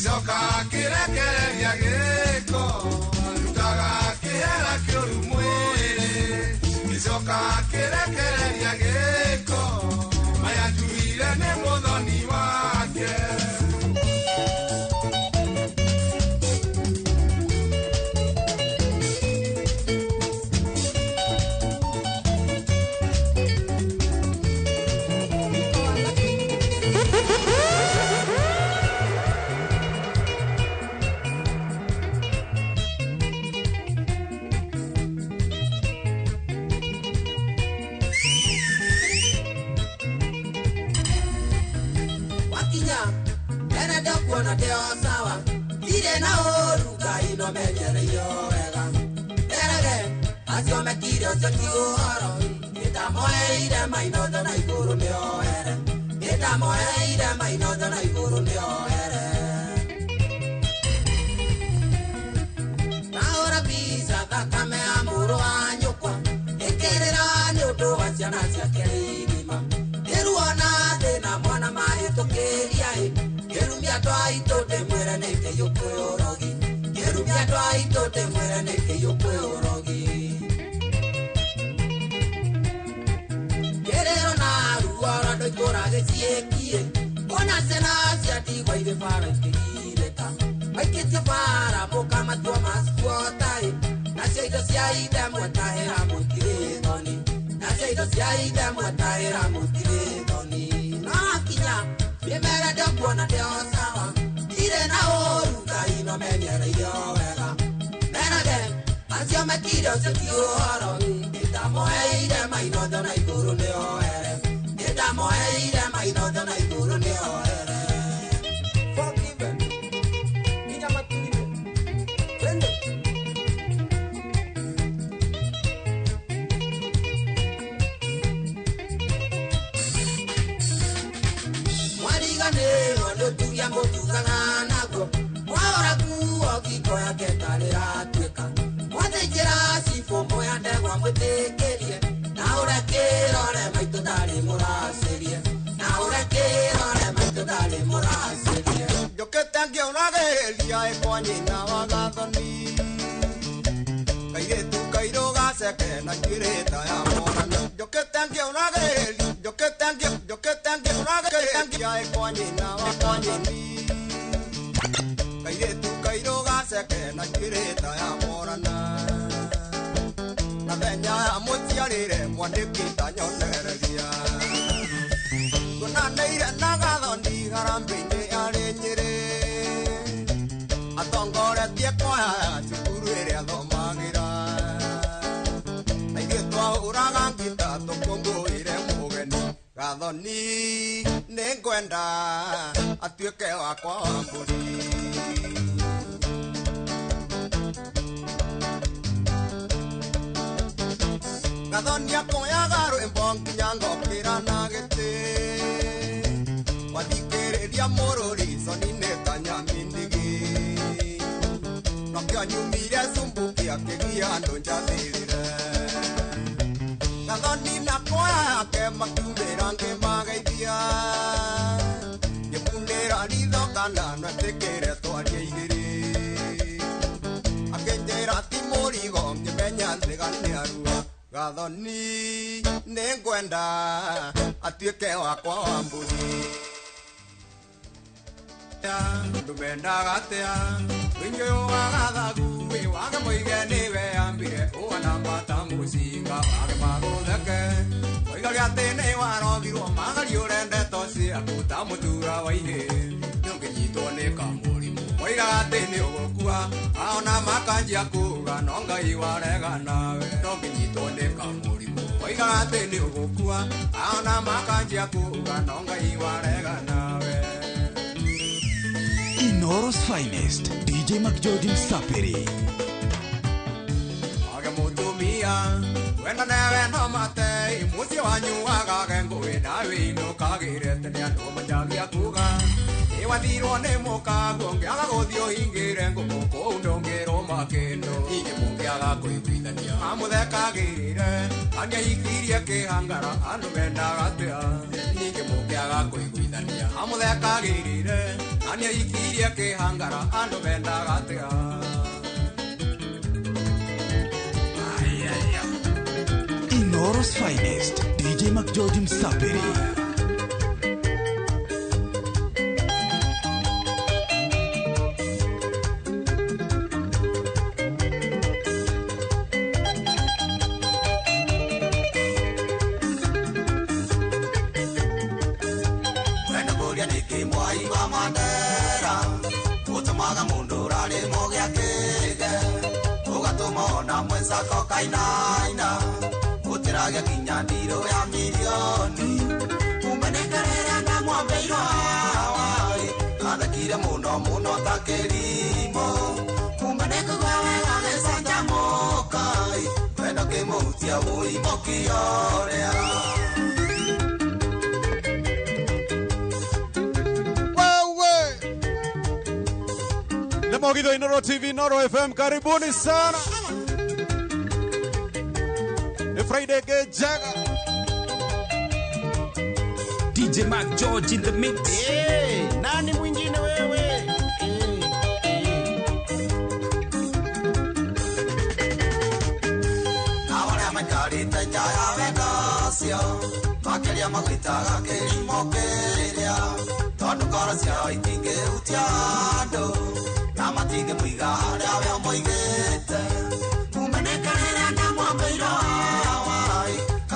gicoka kirekereria giko rutaga kĩhera kĩũru mwĩrĩ gicoka kĩrekereria gĩko maya njuire nĩ mũthoni wake Kuona deo sawa ire na oruga ino mejereyo wega erege asio mekire osakio haro ita moeire maino dona iguru ne oere ita moeire maino dona iguru ne oere na ora pisa takame amuro anyukwa ekerera ne odo wasiana sia kerima eruona de na mwana mai tokeria Yerumia twai tote mwere neke yokwe orogi Yerumia twai tote mwere neke yokwe orogi Yerero na ruara doi kora gesie kie Ona sena siati kwa ibe fara ikireta Maikiti fara moka matua maskuotai Na seito siya ide mweta hera mutiretoni Na seito siya ide mweta hera mutiretoni Na kinya Bimera de buona de osawa Ire na oruga ino menyere yo wega Then again Ansio mekiro se kio haro Ita moeire maino dona iguru ne oere Ita moeire maino dona iguru ne oere Forgiven Ina maturibe Prende Tuya motugaga nago Mwaora kuo kiko ya ketarira tueka Mwatejera sifo moya ndegwa mwitekerie Na urekirore maito dali muraserie Na urekirore maito dali muraserie Joketangio nagereria ekwanyina wagathoni Kairetu kairoga seke na kireta ya morana Joketangio nagereria Joketangio nagereria ekwanyina wakanyini Kairetu kairoga seke na kireta ya morana Na thenya ya mutiarire mwandikita nyonereria Kunaneire nagathoni harambe-ini ari Nyeri Atongoretie kwaya cukuru iria thomagira Na ithuĩ twahũraga ngita tũkũngũĩre mũgeni Gathoni nĩngwenda atuĩke wakwa wa mbũri Gathoni akoyaga rwĩmbo nginya ngokĩra na gĩtĩ Wathikĩrĩria mũrũri coni nĩ ta nyamindigi Nokĩo nyumire cumbuki akĩgia andũ njathĩrĩre Gathoni na kwaya yake makiumĩra ngĩmageithia Ngĩmunĩra ritho kana nwetĩkĩre twarie igĩrĩ Akĩnjĩra ti mũrigo ngĩmenya thĩga nĩ arua Gathoni nĩngwenda atuĩke wakwa wa mbũri Ndumendaga atia Wingi wagathagu we wage muige niwe ambire uwana mata mucinga wage magutheke Oiga ati ni warogirwo magari urendete cia kuta mutura wa ihe Nyongenyitwo ni kamurimu Oiga ati ni ugukua aona makanjia kuga no Ngai warega nawe Nyongenyitwo ni kamurimu Oiga ati ni ugukua aona makanjia kuga no Ngai warega nawe Inoros finest, DJ McJordan Saperi. Age mutumia, wenda newe no mate, musi wanyu agage ngũĩ nawe inũkagĩrete nĩ andũ manjagia kuga. Iwathirwo nĩ mũkango, ngĩaga gũthiĩ ũhingĩre ngũkũ kũu ndũngĩrwo makĩndũ. Ningĩ mũngĩaga kũiguithania, amũthekagĩrĩre, anĩahikirie kĩhangara, andũ mendaga atĩa. Ningĩ mũngĩaga kũiguithania, amũthekagĩrĩre, Nani ikiria ke hangara ando benda gatea. Inoro's finest, DJ McGeorge Msapiri. Kokainaina utiragia kinyandiro ya milioni umenekerera na mwambeiro awai athakire muno takerimo umenekugwa wega gesanja mokai wendo kimutia uimokiyorea wewe Lemogido Inoro TV Noro FM karibuni sana. Friday get Jagger. DJ McGeorge in the mix. Hey, nani mwingine wewe? Nawale makarita jaya vedasio makelia magwitaga kirimokeria tondu ngoro ciao itingi utiando na matingi mwiga aria we moigite umenekanira na mwambeiro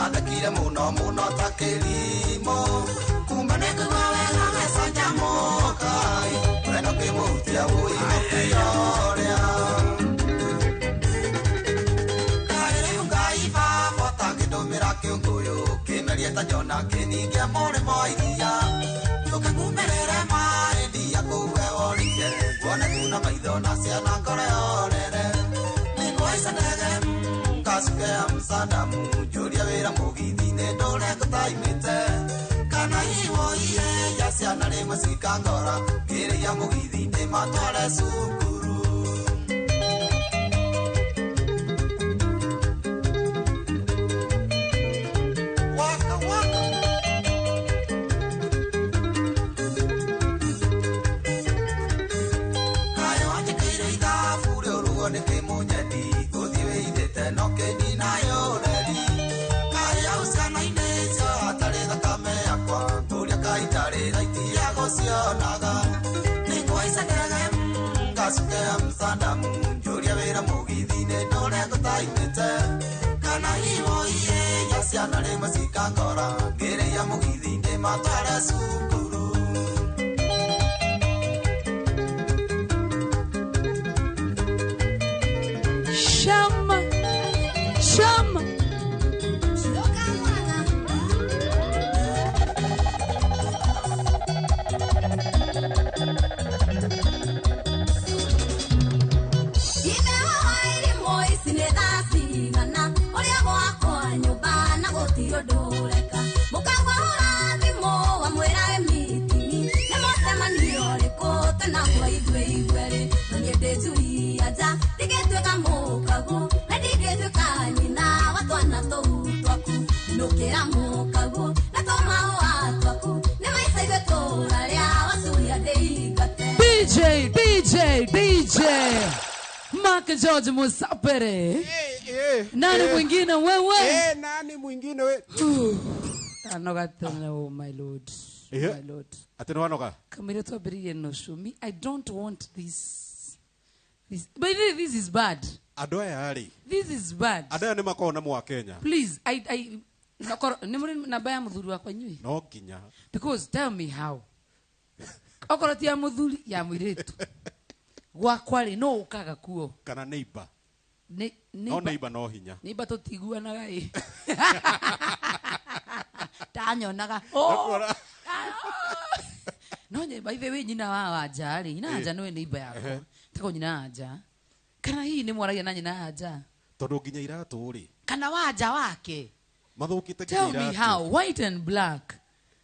athakire muno takerimo kumenekugwa wega gesanja mokai wendo kimutia uimokiyorea kairungai baba takindumira kiunguyu kimerie ta jona kiningia muri moiria tukangumerere maendia kuwe orire kuona tuna maitho na ciana ngororere niguaicanege ngasuke msadamu juria wira mugithine ndore ngutaimite kana iwo iye ya ciana rimwe cikangora ngiria mugithine matware cukuru Msadamu juria wira mugithine ndore ngutaimite kana iwo iye ya ciana rimwe cikangora ngiria mugithine matware cukuru Shama DJ McGeorge Msapiri. Nani mwingine wewe? Nani mwingine wewe? Anogatene, oh my lord. My lord. Ateno wanoka. Kamira to abiri no show me. I don't want this. But this is bad. Adoya ali. This is bad. Adoya ni makona mu wa Kenya. Please, nimuri nabaya muthuri wakwa nyui. No kinya. Because tell me how. Okoroti ya muthuri ya mwiretu. Gwakwari no ukaga kuo. Kana neighbor. No neighbor no hinya. Neighbor to tiguanaga i. Tanyonaga. Oh. No nye by the way nyina wa ajari. Nyina aja no neighbor yako. Tako nyina aja. Kana hii ni mwaragia na nyina aja. Tondu nginya iratu ri. Kana waja wake. Mathukite nginya iratu. Tell me how white and black.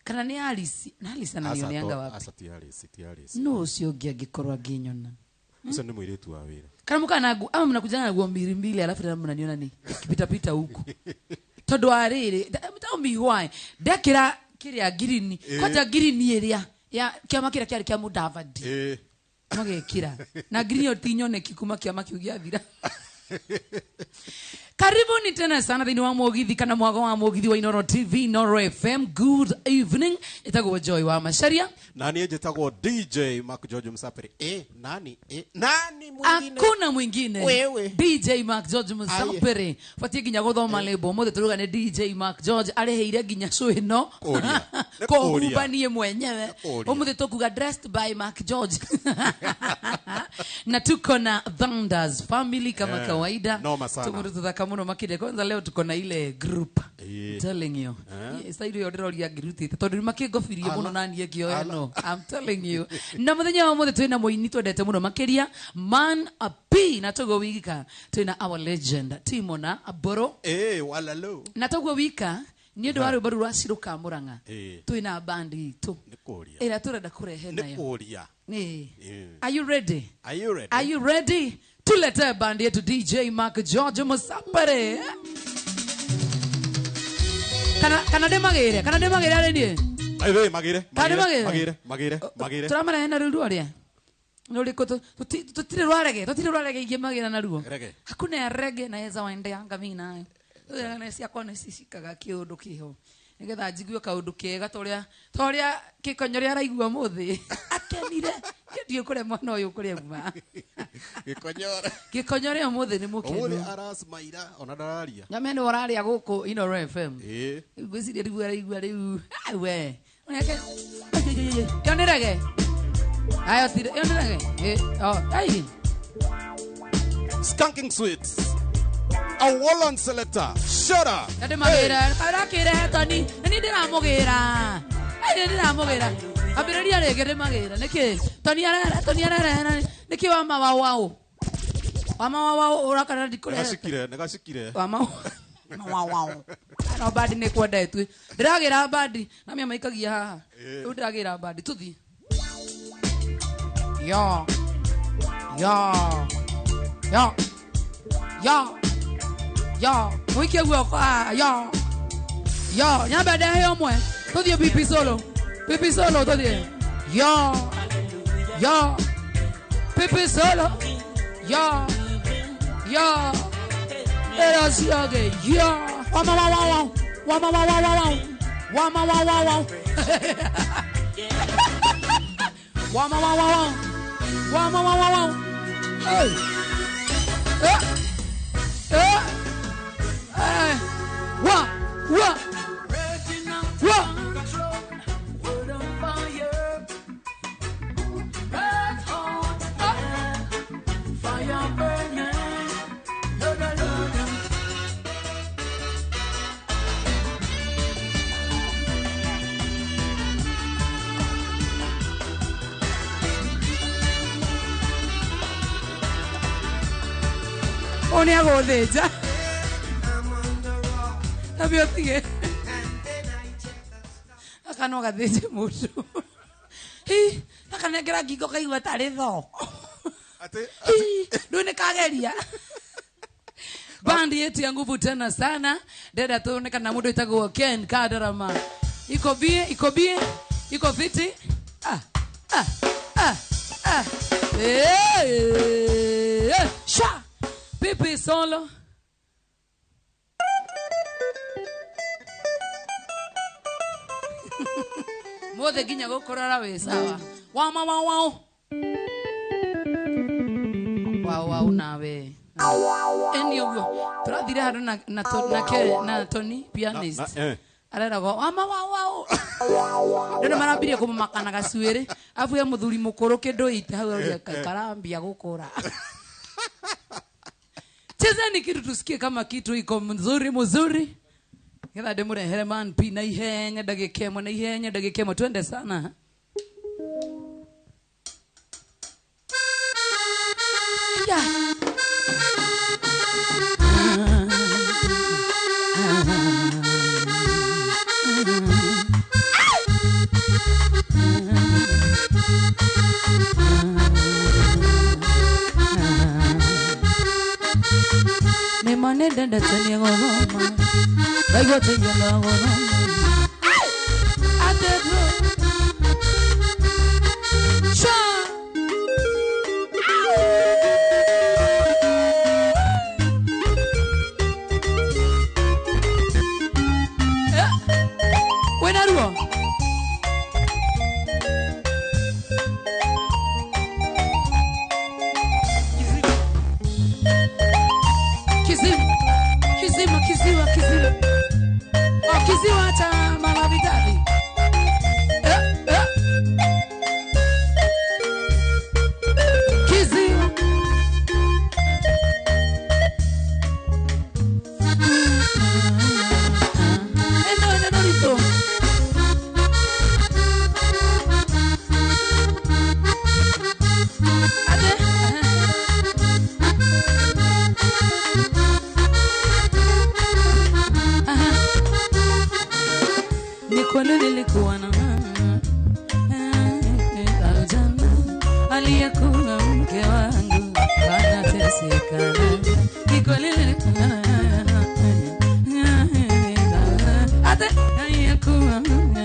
Kana ni Alice. Na Alice ananionianga wapi? Asati Alice. No sio giagikorwa ginyona. Usa ni mwiretu wa wira. Kana mukana ama mnakujana na nguo mbili alafu tena mnaniona ni kipita huko. Todo arire. Tell me why. Dekira kiria green. Koja green eria ya kiama kira kiari kia Mudavadi magekira na green tinyone kikuma kiama kiu giathira. Karibuni tena sana thini wa Mugithi kana mwago wa Mugithi wa Inoro TV Inoro FM. Good evening. Itagwo Joy wa Masharia. Nani njitagwo DJ Mark George Msapere. Nani mwingine? Hakuna mwingine. Wewe. DJ Mark George Msapere. Fatie ginya guthoma lebo mothe turuga ni DJ Mark George areheire ginya cuino. Kohubanie mwenyewe. Omothe tukuga dressed by Mark George. Na tuko na Thunders family kama kawaida. Noma sana. Tumurutha muno makide kwanza leo tuko na ile group. Telling you. Saido yoderoria giruti. Tondu makigofirie muno nani ekio no. I'm telling you. Na muthenya wa mothe twina muini twendete muno makiria Man a P na togo wika twina our legend Timona Aboro. Walalo. Na togo wika ni ndu wari baru rasiruka Muranga. Twina bandi tu. Nikuria. Era turenda kurehe nayo. Nikuria. Are you ready? Are you ready? Are you ready? Tulete bandi yetu DJ Mark George Msapere. Kana demagere ale ni. Ayo magire. Turamara hena ruo ria. Nuri ko tutire rwarege igemagira na ruo. Hakuna rege na yeza waende yanga mina. Na cia kone sisikaga kiundu kiho. Nigetha njigwe kaundu kega toria kikonyori araigua muthi. Akenire. Ndio kure mwana uyu kure uma. Gikonyore muthi ni mukenu. Muthi arasmaira ona dararia. Nyamene wararia guku Inoro FM. Gwiciria riu. We. Onake. Yonirage. Ayo tire yonirage. Ai. Skanking Sweets. A Wallen selector. Shut up. Kade magera. Karakire tani. Ni ndiramugira. Ai ndiramugira. Abiriria rege magera. Niki. Tani ara. Niki wa mawao. Wamawao urakana dikore. Negashikire. Wamawao. No badi ne kwenda tu. Ndiragira badi. Na mimi maikagia haha. Ndiragira badi tuthi. Yo. Muikie guoko. Yo. Nyamba de yo mwe. Tuthi pipi solo tuthi. Yo. Pipi solo. Yo. Era siage. Yo. Wamawao. Hey. Oni agotheja. Abio tige. Akano gatheje mutu. Akanegera gigo kaigwa tari tho. Ndune kageria. Bandi yetu ya nguvu tena sana. Dada tuonekana mudo itagwo Ken Kadarama. Iko bie. Iko fiti. Sha. Pipi solo. Mothe ginya gukorora we sawa. Wow nawe. Eni ogo. Turathire haru na Tony pianist. Arera go wow. Ndio marabiria kumumakana gasuire. Afu ya muthuri mukuru kindu ite hau ya karambia gukura. Chezeni kitu tusikie kama kitu iko mzuri. Kila demure Herman P na ihenya dagekemo twende sana. Ya. Ne mane danda tani ngoma. Gai gote ngoma. Adero. aliyekuwa mke wangu anateseka. Kikweli ate aliyekuwa wangu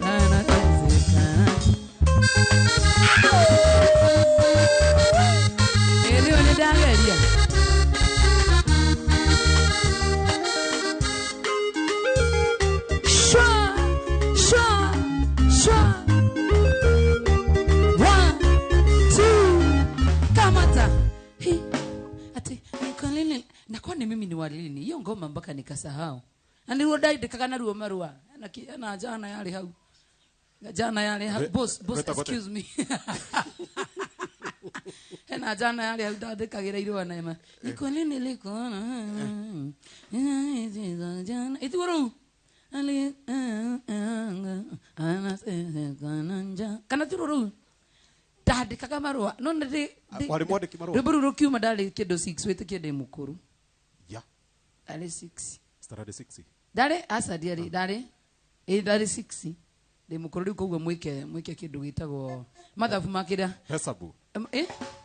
anateseka. Elio ni dangaria. Shwa. One, two. Kamata. Hi. Ati nikolini. Na kwani mimi ni walini? Hiyo ngoma mpaka nikasahau. Ani rodai dekagana ruo marua. Ana jana yale hau. Jana yale hau. Boss, excuse me. Ena jana yale hau dadekagira irua na ema. Nikolini liko. Jana. Itu waru. Ali ana kananja kana tururu dadi kaka marua no ndi wali mwade kimarua ruburu kiuma dali kedo 6 wete kede mukuru ya dali 6 starade 6 dali asa dali dali 6 de mukuru ko gwe mwike kedo gitagwo mathafu makira hesabu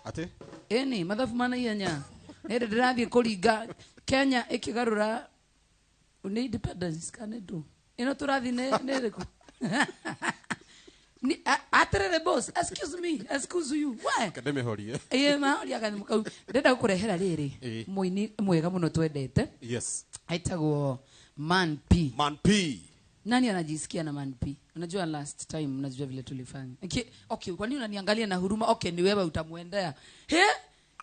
ate ni mathafu mana yanya nende ndirathie kuringa Kenya ikigarura Uni independence kanedo. Ino turathi ne reko. Ni atrere boss, excuse you. Why? Kademe horie. Mahori aga mukau. Ndenda gukurehera riri. Muini mwega muno twendete. Yes. Aitagwo Man P. Nani anajisikia na Man P? Unajua last time unajua vile tulifanya. Okay, kwa nini unaniangalia na huruma? Okay, ni wewe utamuendea.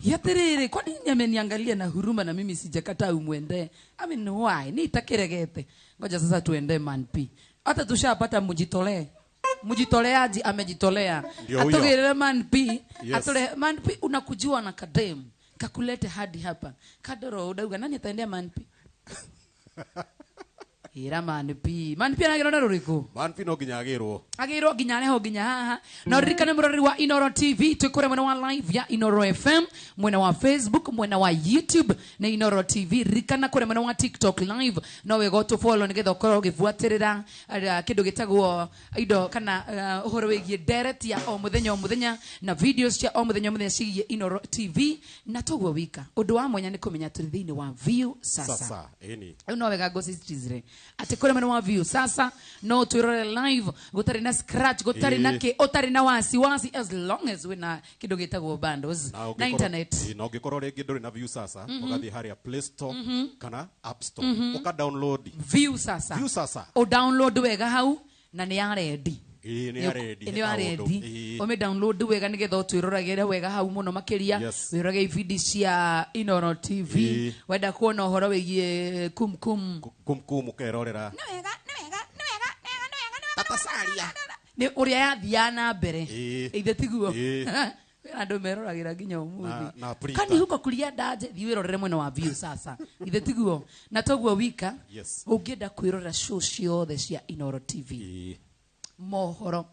Yaterere kwa nini ameniangalia na huruma na mimi sijakataa umwende? I mean why? Nitakeregete. Ngoja sasa tuende Man P. Hata tushapata mujitoleaji amejitolea. Atogere Man P. Atole Man P unakujua na kadem. Kakulete hadi hapa. Kadoro udauga nani ataendea Man P? Ira Man P anagirwo na ruriko. Man P no ginya agirwo. Agirwo ginya neho ginya haha. Na ririkane murori wa Inoro TV tukore mwena wa live ya Inoro FM, mwena wa Facebook, mwena wa YouTube na Inoro TV. Ririkana kore mwena wa TikTok live. No we go to follow nigetha ukoro gifuatirira kindu gitagwo indo kana uhoro wigie direct ya o muthenya na videos cia o muthenya cigie Inoro TV na togwo wika. Undu wa mwenya ni kumenya turi thiini wa View sasa. No we go citizre. Ati kore mwena wa View sasa no twirore live gutari na scratch gutari na ke otari na wasi as long as wina kido gitagwo bundles na internet na ugikorwo ringi nduri na View sasa ugathi haria Play Store kana App Store uka download View sasa o download wega hau na ni ready ni ready o me download wega nigetha twiroragire wega hau muno makiria wirorage video cia Inoro TV wenda kuona horo wigie kumkum ukerorera ni wega tapasaria ni uria yathiana mbere ithe tiguo andu meroragira nginya umuthi kani huko kulia ndaje thiwirorere mwena wa View sasa ithe tiguo na toguo wika ungienda kwirora show ciothe cia Inoro TV mohoro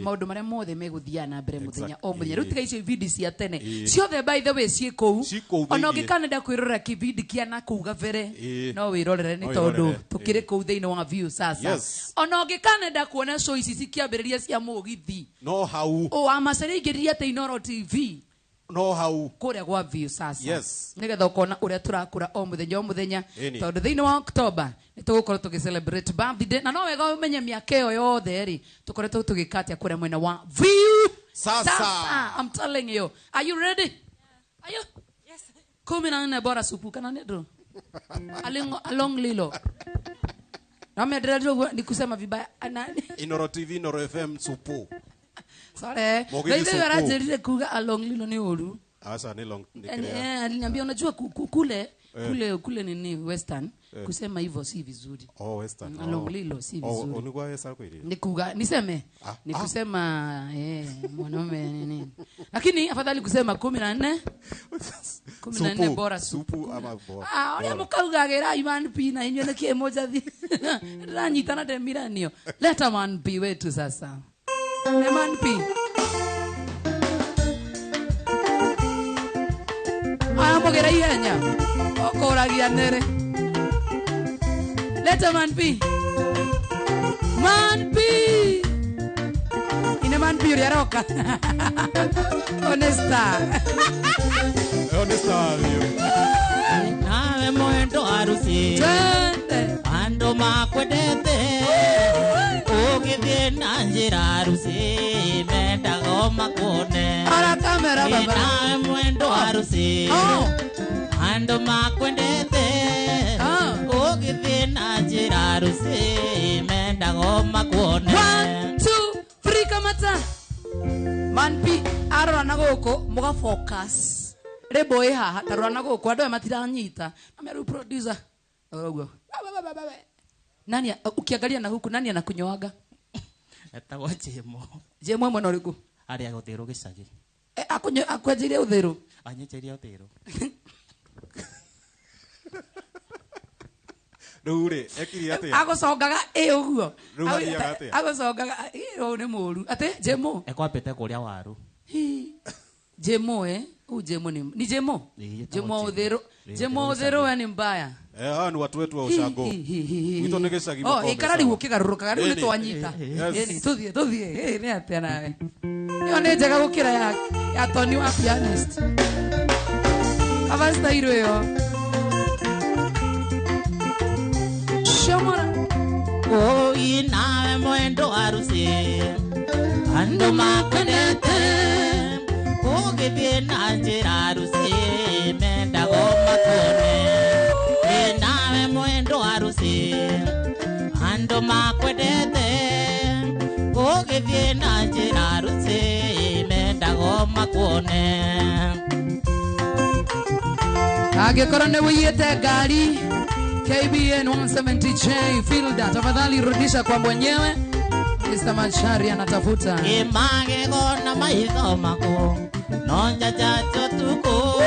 maundu maria mothe meguthiana mbere muthenya o muthenya rutiga icio video cia tene ciothe by the way cikou ona ngikanenda kwirora kibindi kia na kuuga vere no wirorere ni tondu tukire kou thiini wa View sasa ona ngikanenda kuona show ici cikiambiriria cia mugithi no hau o amacereingiriria te Inoro TV no hau kuria gwa View sasa nigetha ukona uria turakura o muthenya tondu thiini wa October nitugukorwo tugicelebrate birthday na no wega umenye miaka iyo yothe ri tukoretwo tugikatia kuria mwena wa View sasa I'm telling you, are you ready? Are you? Yes. Kumi na nne bora supu kana nedo along lilo na mimi ni kusema vibaya anani Inoro TV Inoro FM supu sorry ndio yarajerire kuga along lilo ni uru asa ni long aliniambia unajua kule nini western kusema hivyo si vizuri western along lilo si vizuri unigwa yesa kweli nikuga niseme ni kusema mwanaume nini lakini afadhali kusema 14 bora supu ama bora ole mukauga gera Man P na inyo nekie moja thi ranyitana de miranio leta Man P wetu sasa Man P mugera ihenya okoragia nere leta Man P ine man pure yaroka. Honesta. Honesta vio. Nawe mwendo harusi. Twende. Ando makwendete. Ugithie na njira harusi. Mendaga makone. Ara kamera baba. Nawe mwendo harusi. Ando makwendete. Ugithie na njira harusi. Mendaga makone. 1, 2, 3 kamata. Manpi arora na goko muga focus. Rebo haha tarora na goko ando matiranyita. Ameru producer. Ogo. Nani ukiangalia na huku nani anakunyoaga? Etagwa Jemo. Jemo mwana uriku? Ari agotero gicagi. Akwanjire utheru. Anyicheria utero. Rure ekiri ate. Agosongaga uguo. Ruhagia ate. Agosongaga ni muru. Ate Jemo. Ekwapete kuria waru. Jemo u Jemo ni Jemo. Jemo utheru. Jemo utheru ni mbaya. Hawa ni watu wetu wa ushago. Wito negecagi mako. Ikarari gukigaruruka riu ni twanyita. Tuthie. Ni atia nawe. Yo ni njega gukira ya Tony wa pianist. Avasta iro yo. Shomora. Oi nawe mwendo harusi. Ando makwendete. Ugithie na njira harusi. Mendaga makone. Nawe mwendo harusi. Ando makwendete. Ugithie na njira harusi. Mendaga makone. Agekora ne wiyete gari KBN 170J Fielder, tafadhali rudisha kwa mwenyewe. Mr. Machari anatafuta. Image gona maitho mako. Nonja chacho tuko.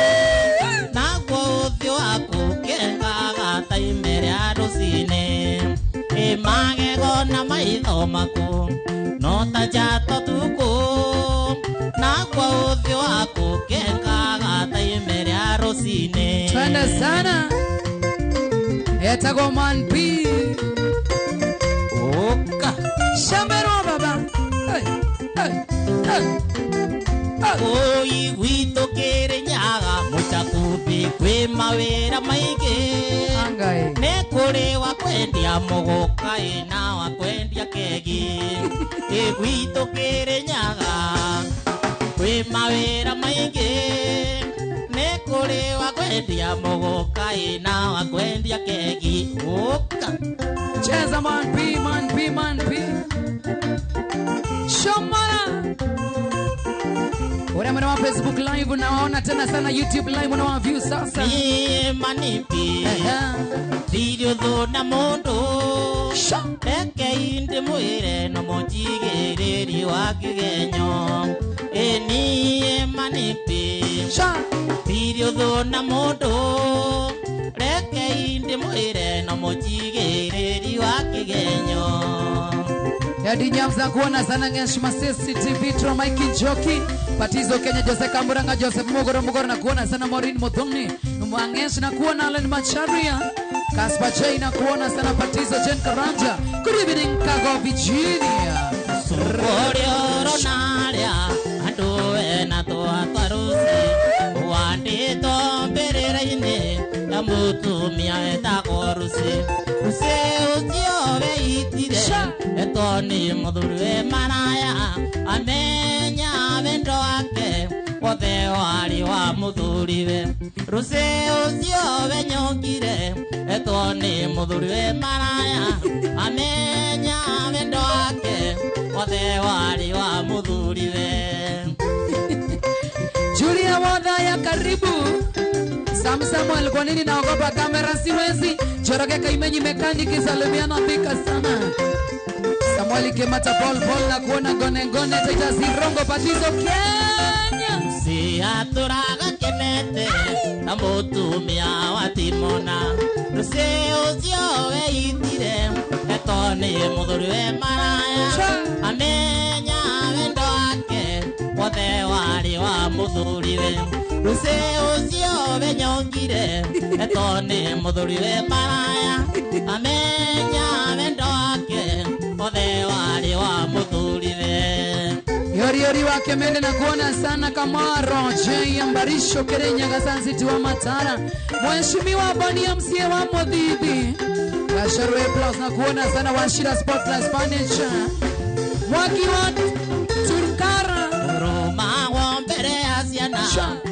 Na kwa uthio wako kengaga taimere harusine. Image gona maitho mako. Nota chacho tuko. Na kwa uthio wako kengaga taimere harusine. Twende sana. Etago man P. Oka. Shambero baba. Oi wito kere nyaga muchakuthi kwi mawira maingi. Angai. Ne kore wa kwendia mugoka ina wa kwendia kegi. Wito kere nyaga kwi mawira maingi. Ne kore wa kwendia mugoka ina wa kwendia kegi. Oka. Cheza man P. Shomara. Ora mwana wa Facebook live unawaona tena sana YouTube live unawa view sasa. Manipi. Video dhona mondo. Eke inde mwire no mojigiriri wa kigenyo. Eni manipi. Video dhona mondo. Eke inde mwire no mojigiriri wa kigenyo. Yadi nyamza kuona sana ngeshima CCTV Tro Mike Joki Patizo Kenya Jose Kamburanga Joseph Mugoro na kuona sana Maureen Muthoni Mwangesh na kuona Alan Macharia Kaspa J na kuona sana Patizo Jen Karanja. Good evening Kago Virginia. Sukorio ronaria andoe na toa tarusi wande to bereraine ya mutumia etakorusi use uzio veitire etoni mudurwe manaya amenya vendo wake wothe wari wa muthuriwe ruse uzio venyongire etoni mudurwe manaya amenya vendo wake wothe wari wa muthuriwe. Julia Wadaya karibu. Samuel kwa nini naogopa kamera siwezi. Choroge Kaimenyi mekaniki salimiana thika sana. Samuel Kimata Paul na kuona gone Taita Zirongo Patizo Kenya. Si aturaga kenete na mutumia wa Timona. Ruse uzio weitire etoni muthuriwe maraya amenya vendo wake wothe wari wa muthuriwe. Ruse uzio venyongire etoni muthuriwe maraya amenya vendo wake wothe wari wa muthuriwe. Wangari wa Kemende na kuona sana Kamaro J Ambarisho Kerenya Gasansi wa Matara Mheshimiwa Bania MCA wa Modidi Gasharwe Plus na kuona sana Washira Spotlight Spanish Mwaki wa Turkara Roma wombere asiana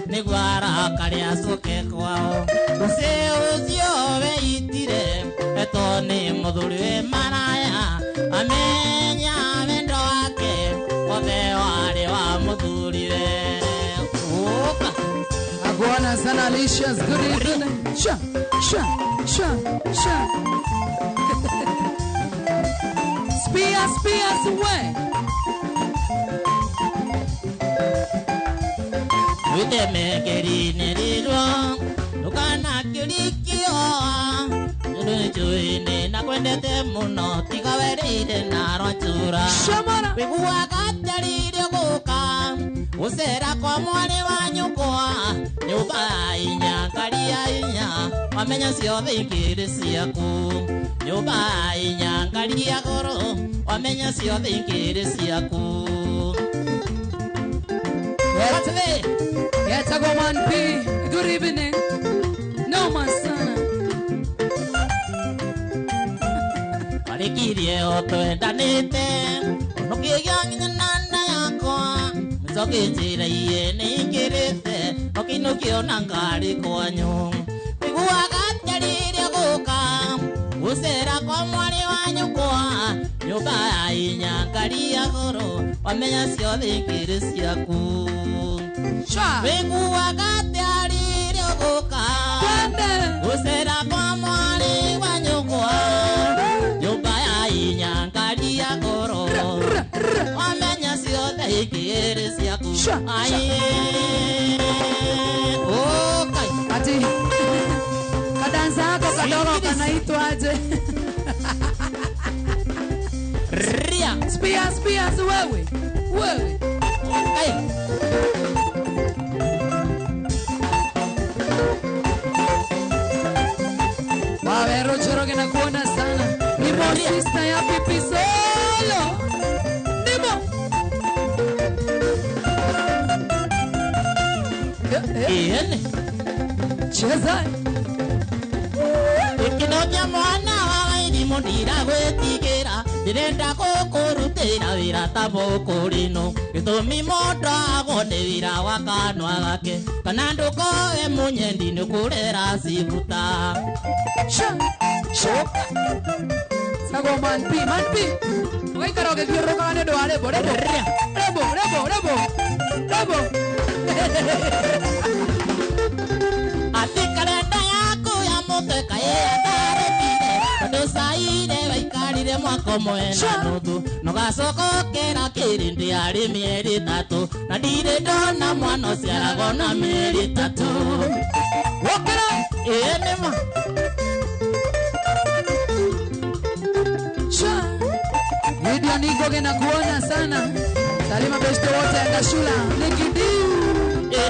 Niguara karia soke kwao Usio weitire Etoni mudhuri maraya Amenya mendo wake Ode wale wa mudhuri we Oka Aguana sana Alicia's good evening Sha Spears away Ude megeri nerirwa Nukana kilikio Nujuine na kwendete muno Tigawerire na rochura Shamara Wiguwa katarire guka Usera kwa mwari wa nyukwa Nyuba inyangaria inya Wamenya siothe ingiri siaku Nyuba inyangaria goro Wamenya siothe ingiri siaku Yeta Goman P. Good evening. No, my son. Alikirie otoenda nete Onokiyangi nana yakwa Mizokitire iye nikirete Okinukio nangari kwanyu Miguwa katarire guka Usera kwa mwari wa nyukwa Nyuba inyangaria goro Wamenya siothe ingiri siaku Miguwa katarire guka Usera kwa mwari wa nyukwa Nyuba inyangaria goro Wamenya siothe ingiri siaku Ati kadansa hako kadogo kanaitwa aje Ria Spears wewe Okay Wawero choroge na kuona sana Nimo sister ya pipi solo Nimo Iene Cheza Ikinobya mwana wawe ndimundira gwetigera Ndirenda kukurutira wira tamukurino Gitumi mundu agone wira wa kanwa gake Kana ndukowe munyendi nukurera cibuta Shoka Sago man P Ugaikara ukigioroka kane ndo arebo Ati kalenda yako ya muteka yeandarekire Tondu saire waikarire mwaka mwena nuthu Nugasokokera kirindi ari mieri tatu Na ndire ndona mwana uciaragwo na mieri tatu Wokera Nima Lydia Nigoge na kuona sana Salima beshte wote angashula Nikidiu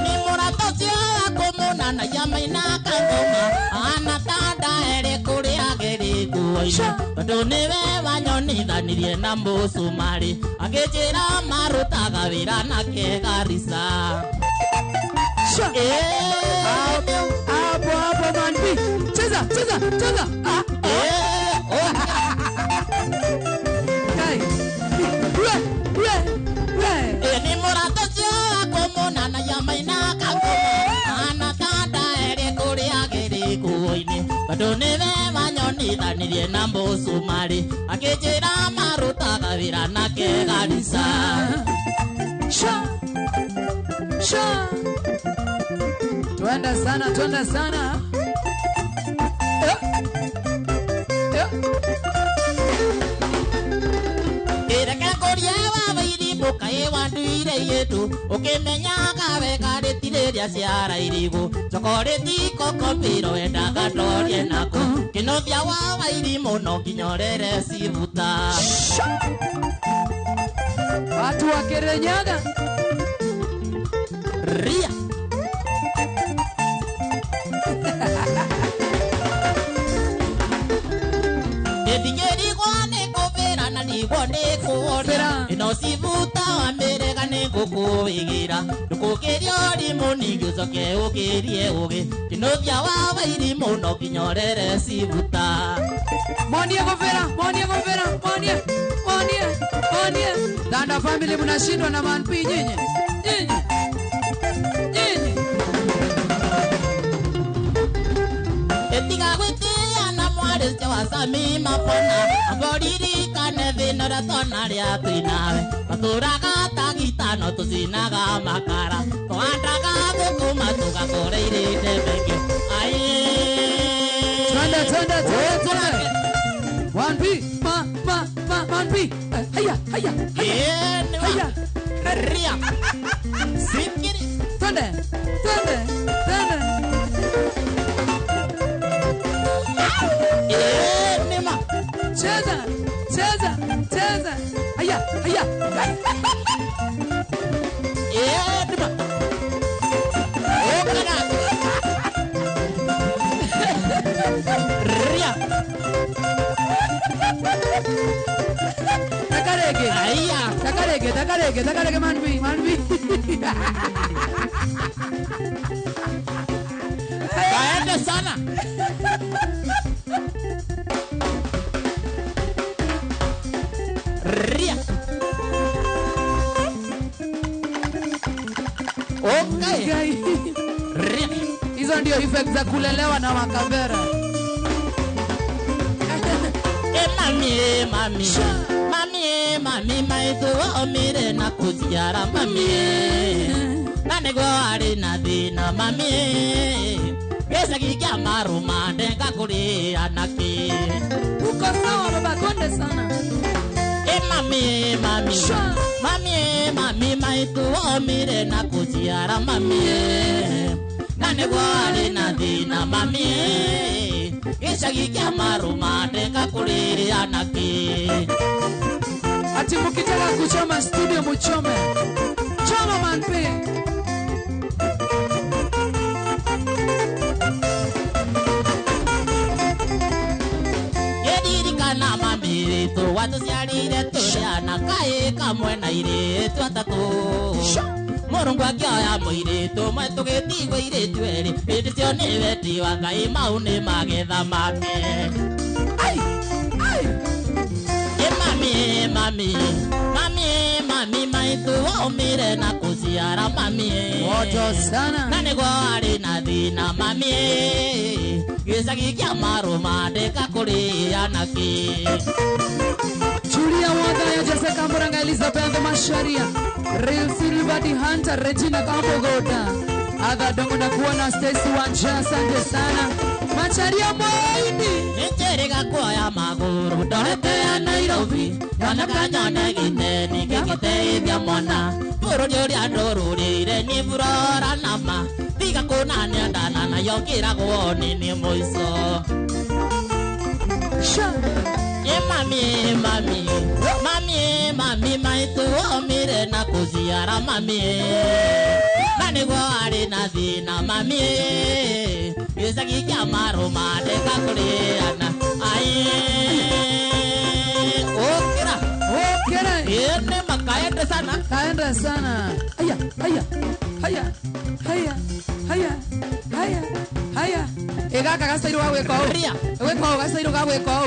Ni muratocio akumuna na yamaina kangoma Ana tada ere kuri ageri kuoini Tondu niwe wanyonithanirie na musumari Agijira marutaga wira na kegarisa Hapo man P Cheza Ni muratocio akumuna na yamaina kangoma Ana tada ere kuri ageri kuoini Tondu niwe wanyonithanirie na musumari Agijira marutaga wira na kegarisa Sha Tuenda sana Ireke kuria wa wairi muka ewa nduire yetu Ukimenyaga wega ritiriria ciara irigu Chokoreti kokopiro endaga ndorie nako Kinobia wa wairi muno kinyorere cibuta Watu wa Kirinyaga Ria Edigeri kwa neko vera na ni kwa neko ora Ino sivuta wa merega kukuigira ndukukiria rimu ningiocoke ukirie ugi kinothia wa vairi muno kinyorere cibuta Monie govera, monie govera, monie. Danda family mnashindwa na manpi nyinyi. Etiga gwitia na mwari wazami mapona amboriri kane thina ratona ria twinawe maturaga tagitano tuzinaga makara twandaga gukuma tugakoreire ndebege ai Twende. One B, man B. Haya. ria sikiri Twende. nima Cheza. Haya. nima okana ria Takarege. aya Takarege man B. kaende sana ria okay ria Hizo ndio effects za kulelewa na makabera. mami maitu omire na kuziara mami nanego ari na thina mami gesagi kia maruma ndenga kuri anaki Uko sawa baba, konde sana. mami maitu omire na kuziara mami nanego ari na thina mami gesagi kia maruma ndenga kuri anaki Ati mkitaka kuchoma studio muchome. Choma man P. Yedirikana mami tu watu siarire turiana kai kamwe na ire tu atatu Murungu akioya muiritu mwe tugitigwo iritu eri hindi cio ni wendi wa Ngai mau ni magetha make mami maitu omire na kuziara mami Moto sana. na nigo ari na thina mami gicagi kia maruma ndeka kuri anaki Julia Wadaya, Jessica Muranga, Elizabeth Masharia, Real Silver the Hunter, Regina Kambogota, Aga Dongona Kuona, Stacy Wanja, asante sana. Macharia Moini. Nicherega kuoya maguru ndorete ya Nairobi yoneka nyone giteni gigiteithia mwana bururi uria ndururire ni burora nama tiga kunania ndana nayo ngiragwo nini muico mami maitu omire na kuziara mami na nigo ari na thina mami gicagi kia maruma ndeka kuriana ai okira ene makaende sana Kaenda sana. Haya. Ega kagasairo wa weko. Ria. Weko gasairo ga weko.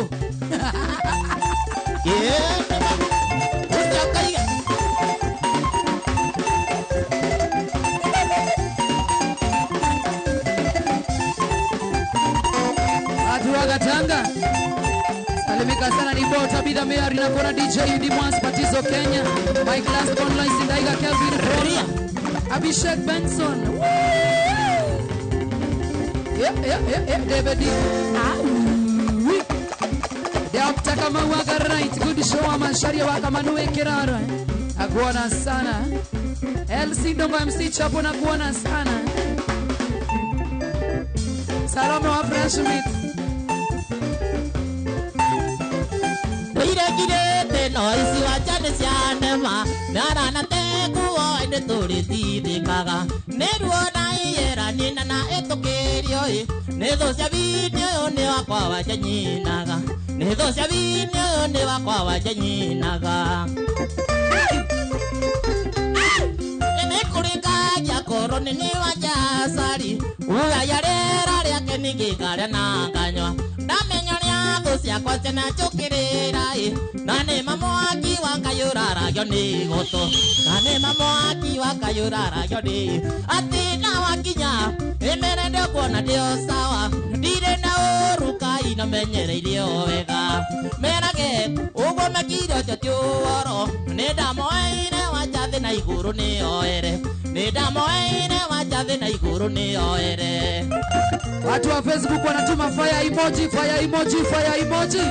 Atua Gatanga. Salimika sana ni Bota Bida Mary na kona DJ Udi Mwans Patizo Kenya. My class online Sindaiga Kelvin Ria. Abhishek Benson. David. Dr. Kamawaga right. Good show wa Masharia wa Kamanue Kirara. Aguana sana. LC Dongo MC Chapo na kuona sana. Salamu wa Fresh Meat. Girete no isi wachane sianema nara na tekuo inde turi thithikaga neruona iera nina na etukirio netho cia video ni wakwa wajanyinaga netho cia video ni wakwa wajanyinaga ningĩkarĩa na nganyua ndamenyoria thũ ciakwa ciananjũkĩrĩra na nĩ mamwaki wakayũraragio nĩ gũtũ na nĩ mamwaki wakayũraragio nĩ atĩ na wakinya ĩmere ndĩkuona ndĩo sawa ndirĩ na ũru Ngai namenyereire o wega merage ũguo mekire ũcio ti ũhoro nĩ ndamoeire wanja thĩ na igũrũ nĩoere nĩ ndamoeire wanja thĩ na igũrũ nĩoere. Watu wa Facebook wanatuma fire emoji, fire emoji, fire emoji.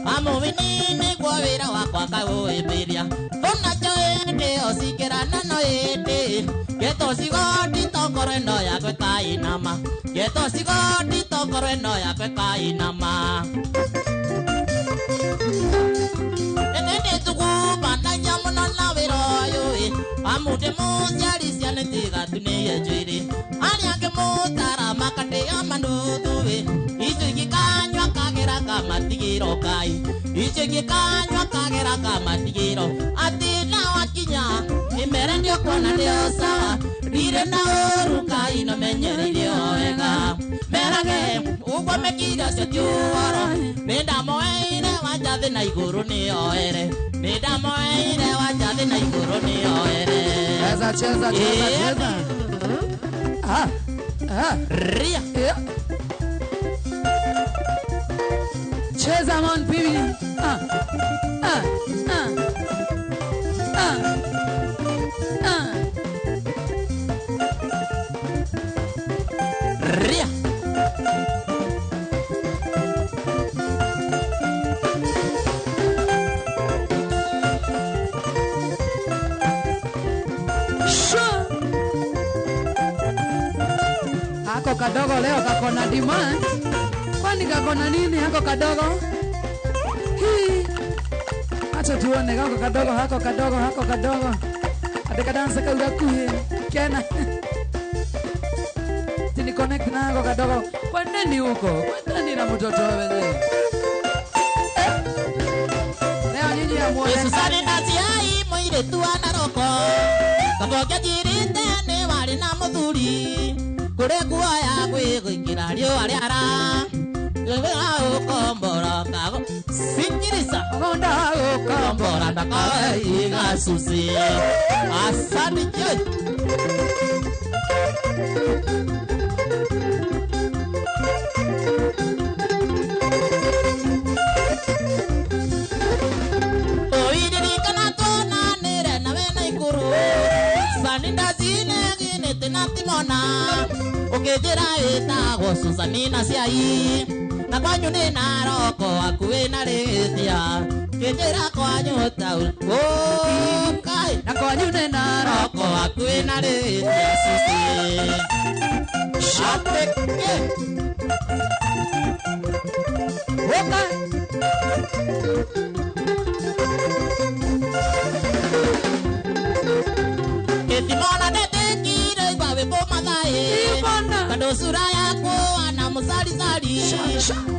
Amovini kwa wira wakwa kaoeberia Tona choende osikerana no ende Geto sigoti tokorendo yakwe kainama Geto sigoti tokorendo yakwe kainama Enende tukuba na nyamuno na wiroyo Amude muziari siane tiga tuniye jiri Aliake mutara makate amanuduwe Isu ikikanywa kagera kamatigiro kai Isu ikikanywa kagera kamatigiro Ati na wakinya Imere ndio kwana ndio sawa Dire na oru kai no menyereire wega Merage Ugwa mekira sio tiuoro Nenda moeire wajathi na iguru ni oere Nenda moeire wajathi na iguru ni oere Cheza, cheza, cheza, cheza. Ria Cheza man baby. Ria Hako kadogo leo kakona demand. Kwani kakona nini hako kadogo? Hii. Acha tuone hako kadogo, hako kadogo, hako kadogo. Adeka dansa kauga kuhe. Kena. Tini connect na hako kadogo. Kwa nini huko? Kwa nini na mtoto wewe? Leo nyinyi ya muone. Yesu sani nasi ai moire tuana roko Kabokia jirite ni wali na muthuri Kure kuoya gwĩkĩra riũa rĩara Gwĩkĩra gũkombora kago Sikiriza Gonda Gũkombora ndakawe igasuci Asante joy Oiririkana tuonanĩre nawe na ikũrũ Saninda zinegĩnĩte na timona Ukijira wĩtagwo Susanina ciai Na kwanyu nĩ na roko akuĩ na rĩthia Ukijira kwanyu taũ Kai na kwanyu nĩ na roko akuĩ na rĩthia Susi Shapeke Woka. Ketimona detekire ibawe bomathae Ibona. Kando sura yako ana musari-sari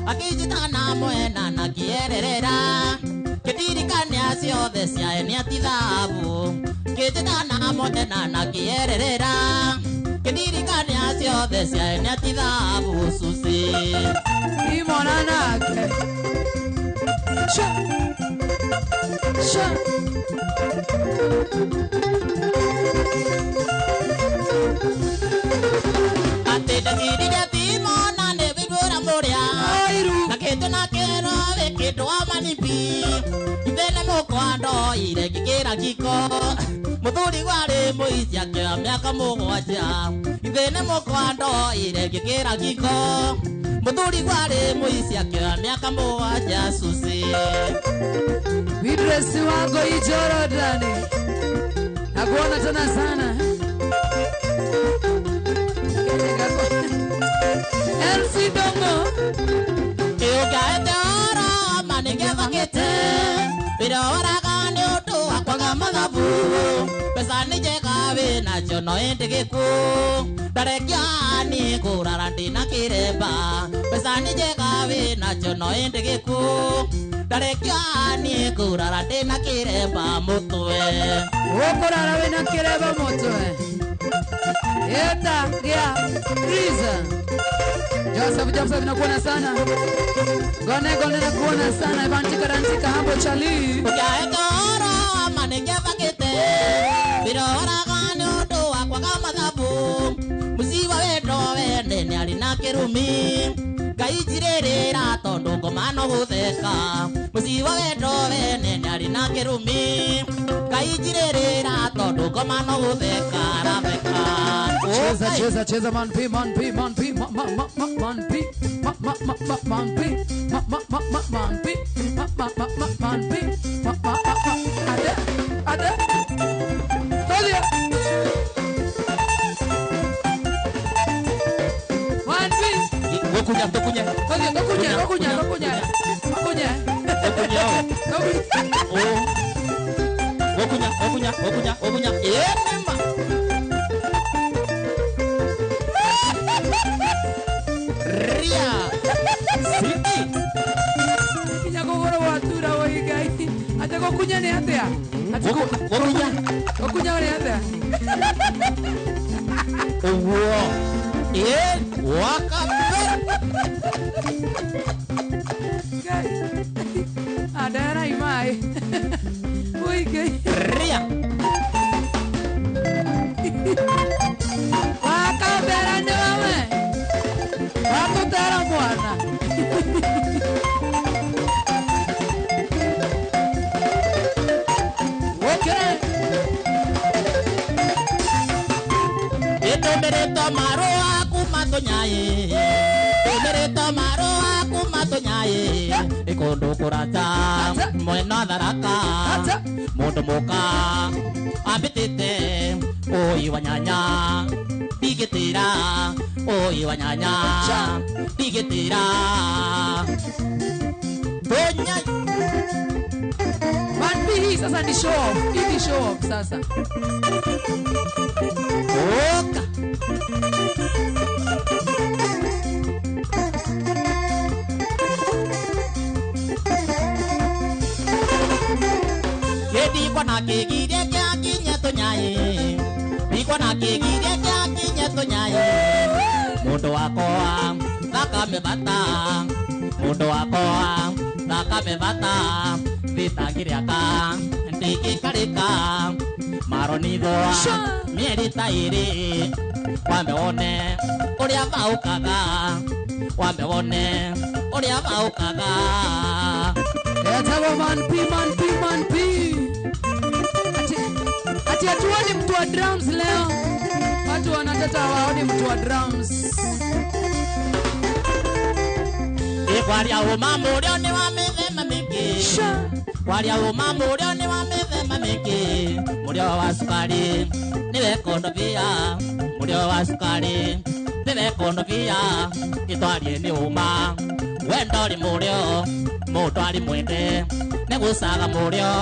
Akijitana mwena na kiererera Ketirikania ciothe ciae nĩ atithabu Kijitana mwena na kiererera Ketirikania ciothe ciae nĩ atithabu Susi Imona nake. Sha. Sha. Ate ndagirire timona nĩ wĩiguĩra mũrĩa Airu. Na kĩndũ na kĩero wĩkĩndũ wa manipi Ithe nĩ mũkwa ndoire ngĩkĩra giko Mũthuri warĩ mũici akĩoya mĩaka mũgwanja Ithe nĩ mũkwa ndoire ngĩkĩra giko Mũthuri warĩ mũici akĩoya mĩaka mũgwanja Susi Vidresi wako Jorodani. Nakuona tena sana. Elsie Dongo. Kĩũngaĩte oro ma nĩgetha gĩte Wĩra waraga nĩ ũndũ wa kwaga mathabu Mbeca nĩ njega wĩnacio no ĩndĩ gĩkuũ Darekia ni kurara ndina kiremba Pesa ni jega we na chono ende geku Darekia ni kurara ndina kiremba mutwe Kurara we na kiremba mutwe Eta ya reason Joseph nakuona sana Gone nakuona sana Evantika rantika hambo chali Ujaeto oro manenge pakete Birora gani odo wakwa kama dhabu Musiwa wedo wende ni alina kirumi Gaijirerera tondo komano gutheka Musiwa wedo wende ni alina kirumi Gaijirerera tondo komano gutheka Rabeka Cheza man pi Tolia Man pi Gokunya Tolia gokunya Gokunya Enema Ria Siki Kinya gogoro watura woi gai Ate gokunya ni atea Gokunya ni atea Wow Wakape Gai Ada rai mai Woi gai Ria Wakape rande wame Wakutera mwana Okay Emereta maro akumato nyaye Emereta maro akumato nyaye Ikondo kurata Mwena dharaka Mondo moka Ambitete Oi wanyanya Digetira Oi wanyanya Digetira Donya Manbi sasa ni show off. Hii ni show off sasa. Oka Kedi kwa na kegide kya kinya to nyaye Biko na kegide kya kinya to nyaye Mundo wako Naka mebata Mundo wako Naka mebata Vita giriaka Ndiki karika Maronido Mieri tairi Wambe one Uria vaukaga Wambe one Uria vaukaga Etago manpi. Ati atuoni mtu wa drums leo. Watu wanataka waone mtu wa drums. Ikwaria umamurio ni wa mithema mingi Kwaria umamurio ni wa mithema mingi Murio wa sukari niwe kondovia Murio wa sukari niwe kondovia Itwarie ni uma Wendori murio Mutwari mwende Negusaga murio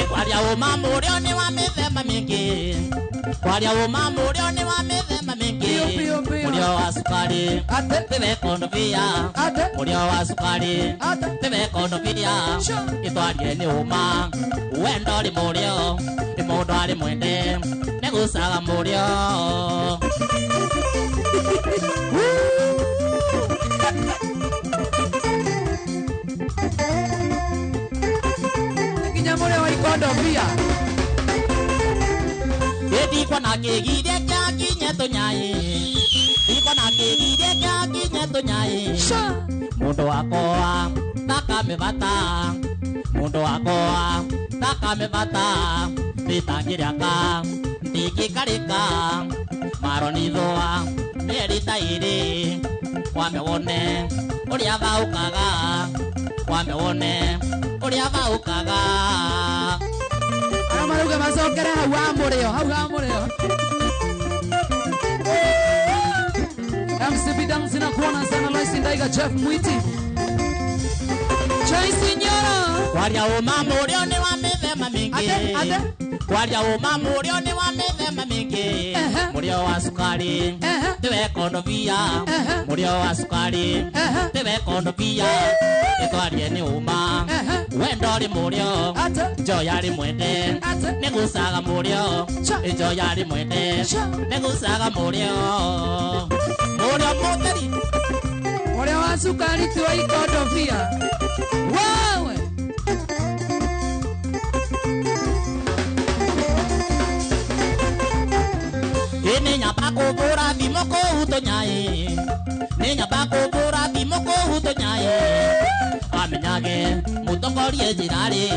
Kwaria umamurio ni wa mithema mingi Kwaria umamurio ni wa mithema mingi Murio wa sukari Tiwe kondovia Murio wa sukari Tiwe kondovia Itwarie ni uma Wendori murio Ni mutwari mwende Negusaga murio Kinyamure wa ikondovia. Diko na kegide kya kinya to nyaye Diko na kegide kya kinya to nyaye Mundo wako Taka mebata Mundo wako Taka mebata Vita giriaka Ndiki karika Maronidoa Mieri tairi Wame wone Uria vaukaga Wame wone Uria vaukaga Aramaruga masokere hau ha murio. MCB Dance na kuona sana Lois Ndaiga Jeff Mwiti Chai Sinyora Kwaria umama urio ni wa mithema mingi Kwaria umama urio ni wa mithema mingi Murio wa sukari Tiwe kondovia Murio wa sukari Tiwe kondovia Itwarie ni uma Wendo ri murio Joya ri mwende Negusaga murio Joya ri mwende Negusaga murio Murio muteri Murio wa sukari tiwe kondovia Wawe Ini nyapa kubura bimoko utonyai Ni nyapa kubura bimoko utonyai Amenyage mutokorie jirari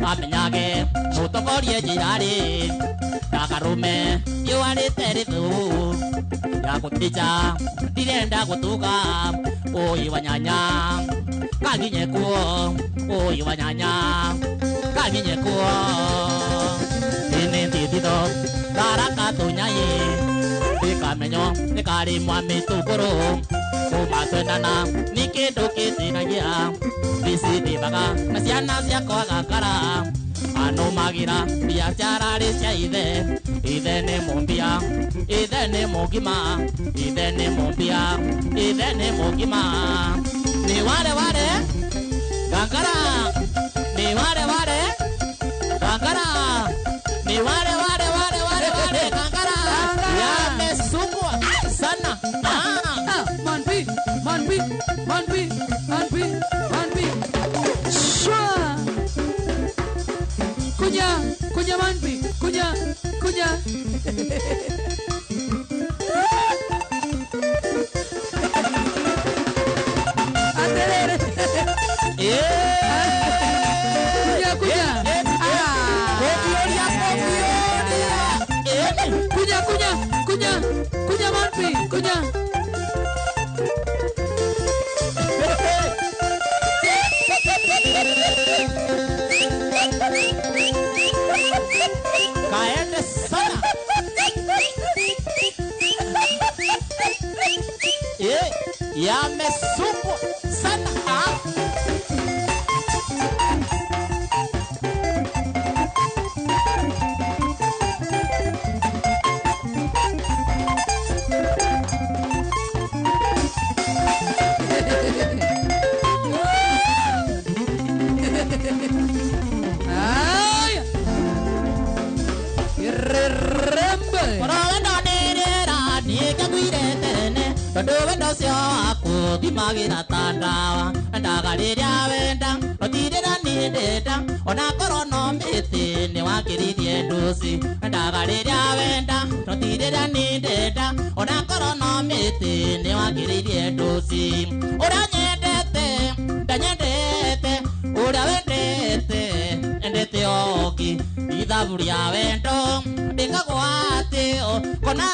Amenyage mutokorie jirari Dakarume yuari teritu Ya kutija direnda kutuka Oi wanyanya Kaginye kuo Oi wanyanya Kaginye kuo Ini titito Daraka tunyai Nikamenyo Nikari mwami tukuru Kumatwenana Nikindo kitinagia Visiti baga Nasiana siako agakara Ano magira Biashara risya Ithe ni mumbia Ithe ni mugima Ithe ni mumbia Ithe ni mugima Ni ware Gangara Ni ware Gangara Ni ware Gangara Ya mesungwa sana Manpi Shwa Kunya Manpi Kunya Aterere Kunya Kunya Manpi Kunya Kaende sana Ya mesungwa sana Wendo sio aku dimagira tandawa ndagariria wenda otirira ni ndeta ona korono miti ni wakiririe ndusi ndagariria wenda otirira ni ndeta ona korono miti ni wakiririe ndusi ura nyendete ndanyendete ura wendete endete oki ithaburia wendo ndikagwate kona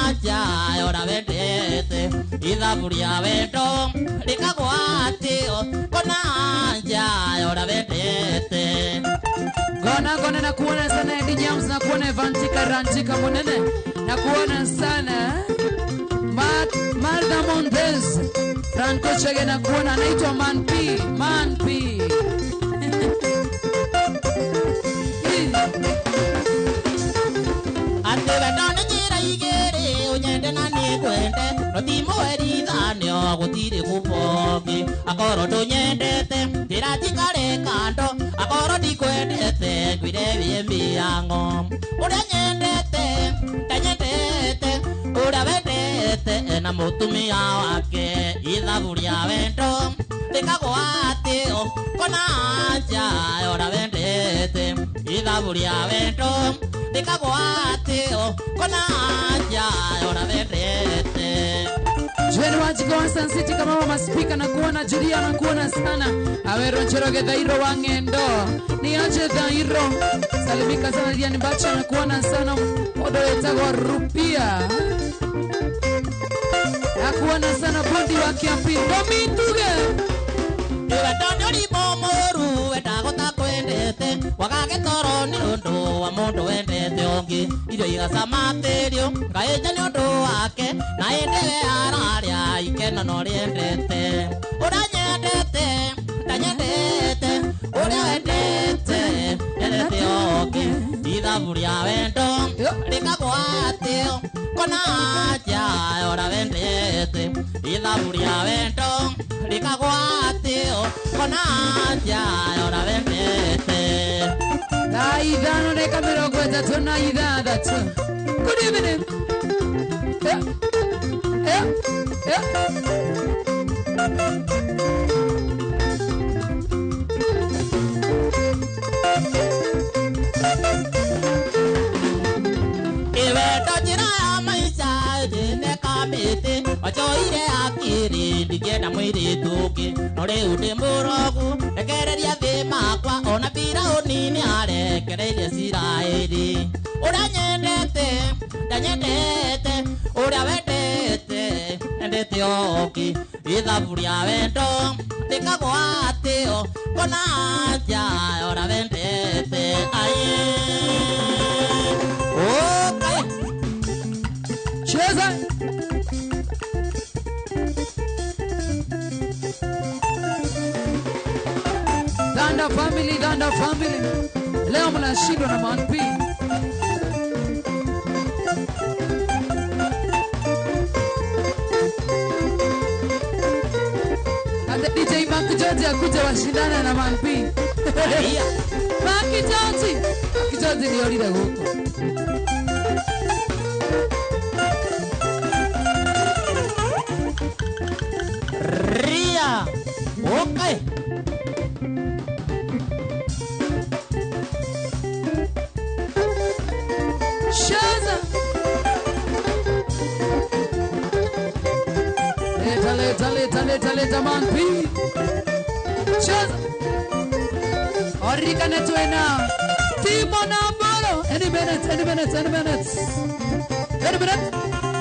aja ora wendete ithaburia wendo ndikagwate kona aja ora wendete Gona na kuona sana Eddie James na kuona Evantika Rantika Monene na kuona sana Martha Mondes Franco Chege na kuona anaitwa Manpi Ante wendone njira igere unyende na nikwende Notimo erithanio gutiri kubogi Akoro tunyendete njira jikare kando Akoro ndikwendete ngwire biembi yango Uria nyendete ndanyendete Uria wendete na mutumia wake Ithaburia wendo ndikagwate kona aja ora wendete Ithaburia wendo ndikagwate kona aja ora wendete Jeni wajiko Sun City kama mama speaker na kuona Julia na kuona sana Awero Njoroge Dhairo wangendo Ni aje Dhairo Salimika sana Diani Bacha na kuona sana Odo etagwa Rupia Na kuona sana Bondi wa Kiampi Kominduge Iwe tonyo ni momoru Wetagota kwendete wakage toro ni undu wa mundu wendete ongi irio igacama tirio ngaenja ni undu wake na endewe araria ikena no riendete uranyendete ndanyendete uria wendete endete ongi ithaburia wendo rikagwatio kona aja ora wendete ithaburia wendo rikagwatio kona aja ora wendete na idhano neka mirongo itatu na ithathatũ. Good evening. Wachoire akiri ndikienda mwiri tuki nore ude murogu ekereria thi makwa ona bira unini arekereirie Isiraeli uranyendete ndanyendete uria wendete endete oki ithaburia wendo ndikagwatio kona aja ora wendete ai okay cheza Danda family. Leo mnashindwa na manpi. Hata DJ Mark George akuja washindana na manpi. Mark George ni yori dago. Ria. Okay. Leta manpi. Cheza. Orika netuena. Timo Nambolo. Any minute.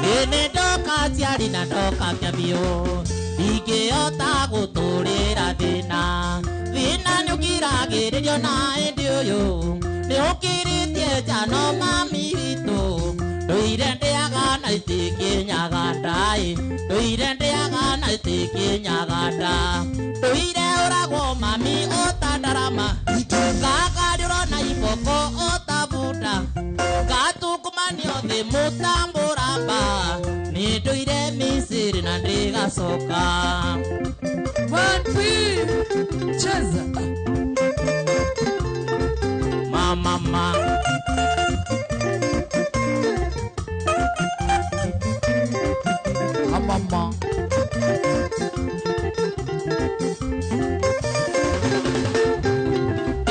Nene doka tiari na doka kiamio. Ike ota guturira thina. Thina nyukiragirio na endio yo. Ne okiritie jano mami itu. Doire ndeaga na itike nyagandai. Doire ndeaga na itike nyaganda. Doire uragwo mami otandarama. Gagariro na iboko otabuda. Gatukumanio the mutamburamba. Ni doire Misiri na ndigacoka. Manpi. Cheza. Mama. Mama.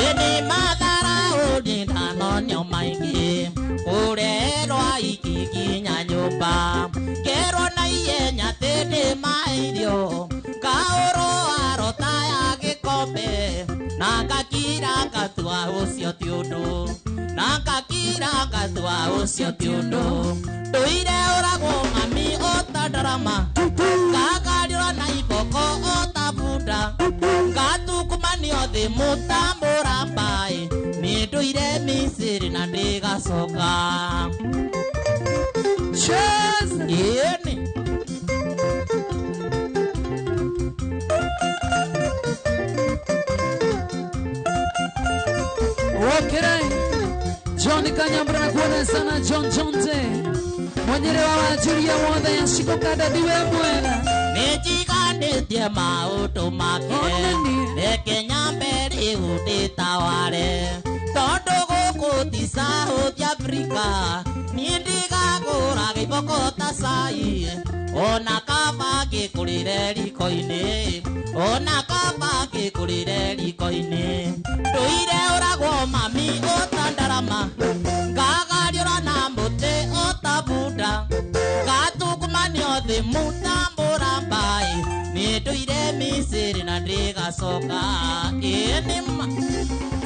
Ini madara odina no nyomaingi. Urerwa ikikinya nyumba. Kero na ienya tene mairio. Kaoro arota ya gikombe. Nakakira katua ucio tiundu. Nakakira katua ucio tiundu. Tuire uragwo mami otadarama. Gagariro na iboko otabuda. Gatukumanio thi mutamburambai. Ni tuire Misiri na ndigacoka. Cheza. Yeni. Wakirai John Kanyambra na kuona sana John Jonte Mwenyere wa wajuria wothe ya shiko kada diwe mwena Nijiganĩtie maũndũ make reke nyambere gũtĩtaware tondũ gũkũ ti South Africa niĩ ndigagũra gĩboko ta cai ona kaba ngĩkũrĩre riko-inĩ ona kaba ngĩkũrĩre riko-inĩ ndũire ũragwo mami ũtandarama ngagariũra na mũtĩ ũtabunda gatukumanio thĩ mũtamburambai nĩ ndũire Misiri na ndigacoka ĩnĩma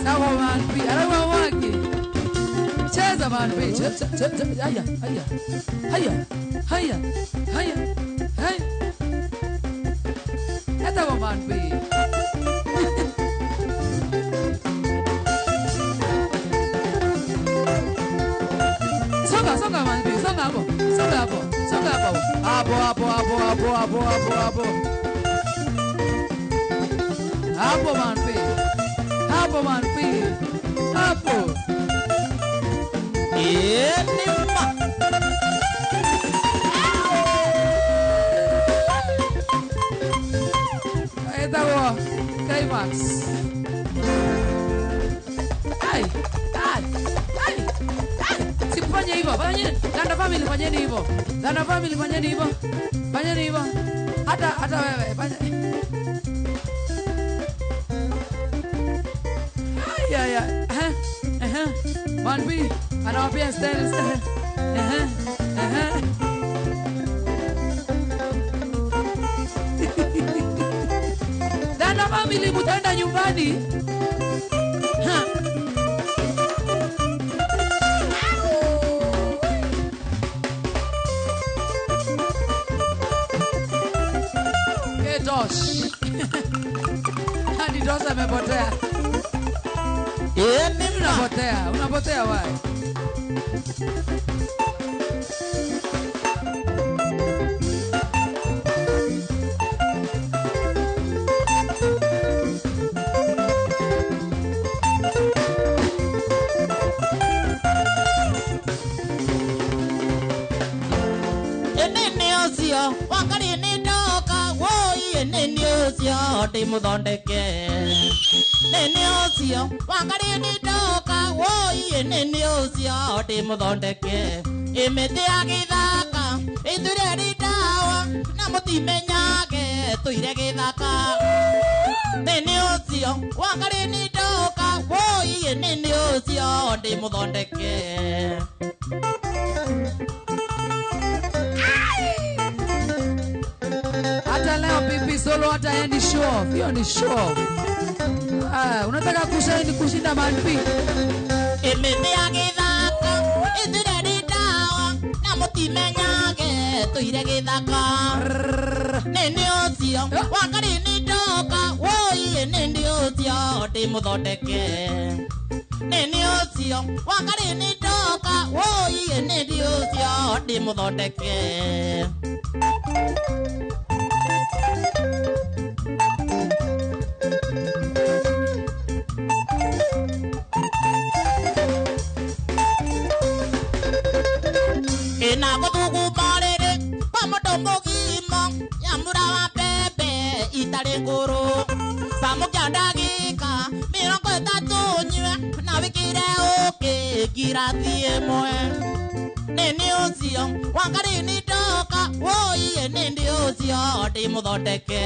Sawa manpi arawa wake Cheza manpi Haya Hata wa manpi Hapo hapo hapo hapo hapo hapo hapo. Hapo manpi. Hapo manpi. Hapo. Enima. Etago. Climax. Ai. Ai. Ai. Sifanye hivyo. Fanyeni. Danda family fanyeni hivyo. Danda family fanyeni hivyo. Fanyeni hivyo. Hata wewe fanya. Ai ai. Manpi anawapia style. Danda family mutaenda nyumbani. Dos. Hadi dos amepotea. Enima. Unapotea wapi? Enenio wakari ni doka woi enenio timudondeke. Nenio wakari ni doka woi enenio timudondeke. Imete agithaka ithire ridawa na mutimenyage tuire githaka. Nenio wakari ni doka woi enenio timudondeke. Hata leo pipi solo hata endi show off. Hiyo ni show off. Unataka kushinda manpi. Imete agithaka ithire ridawa na mutimenyage tuire githaka. Nenio wakari ni doka woi nenio timudondeke. Nenio wakari ni doka woi nenio timudondeke. Ina kutuku parere pamotombo gima yamura wa pepe itare ngoro samukia ndagika mirongo itatu nywe na wikire oke kirathie mwe nini ucio wakari ni doka woi nini ucio timudondeke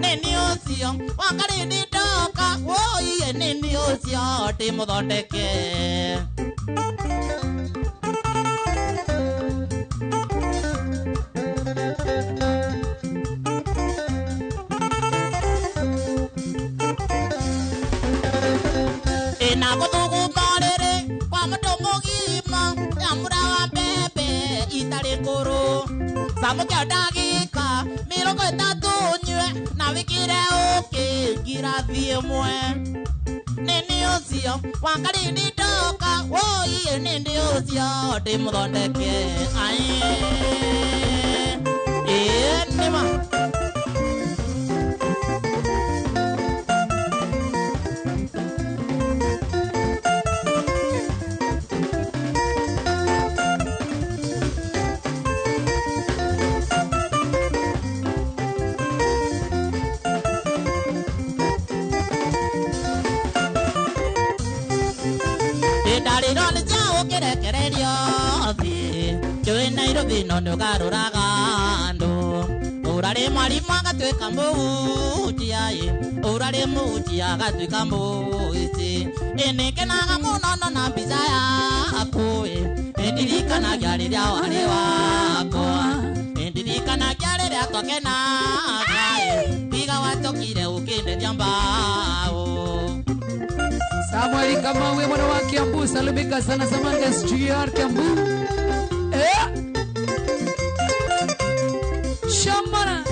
nini ucio wakari ni doka woi nini ucio timudondeke. Ina kutuku parere kwa mdomo gima yamura wa pepe itare ngoro samukia ndagika mirongo itatu nywe na wikire oke ngirathie mwe nini ucio wakari ni doka woi nini ucio timudondeke. Ai enima. Dariro jao kere kere diothi Joe Nairobi no nugarura gando Urare mari maga tweka muji ai Urare muji aga tweka muji Eneke naga munono na pizza yako Endirika na gyari rya wale wako Endirika na gyari rya toke na Piga watokire ukinde jambao Samuel Kamau mwana wa Kiambu, salimika sana Samanga SGR Kiambu. Shamana.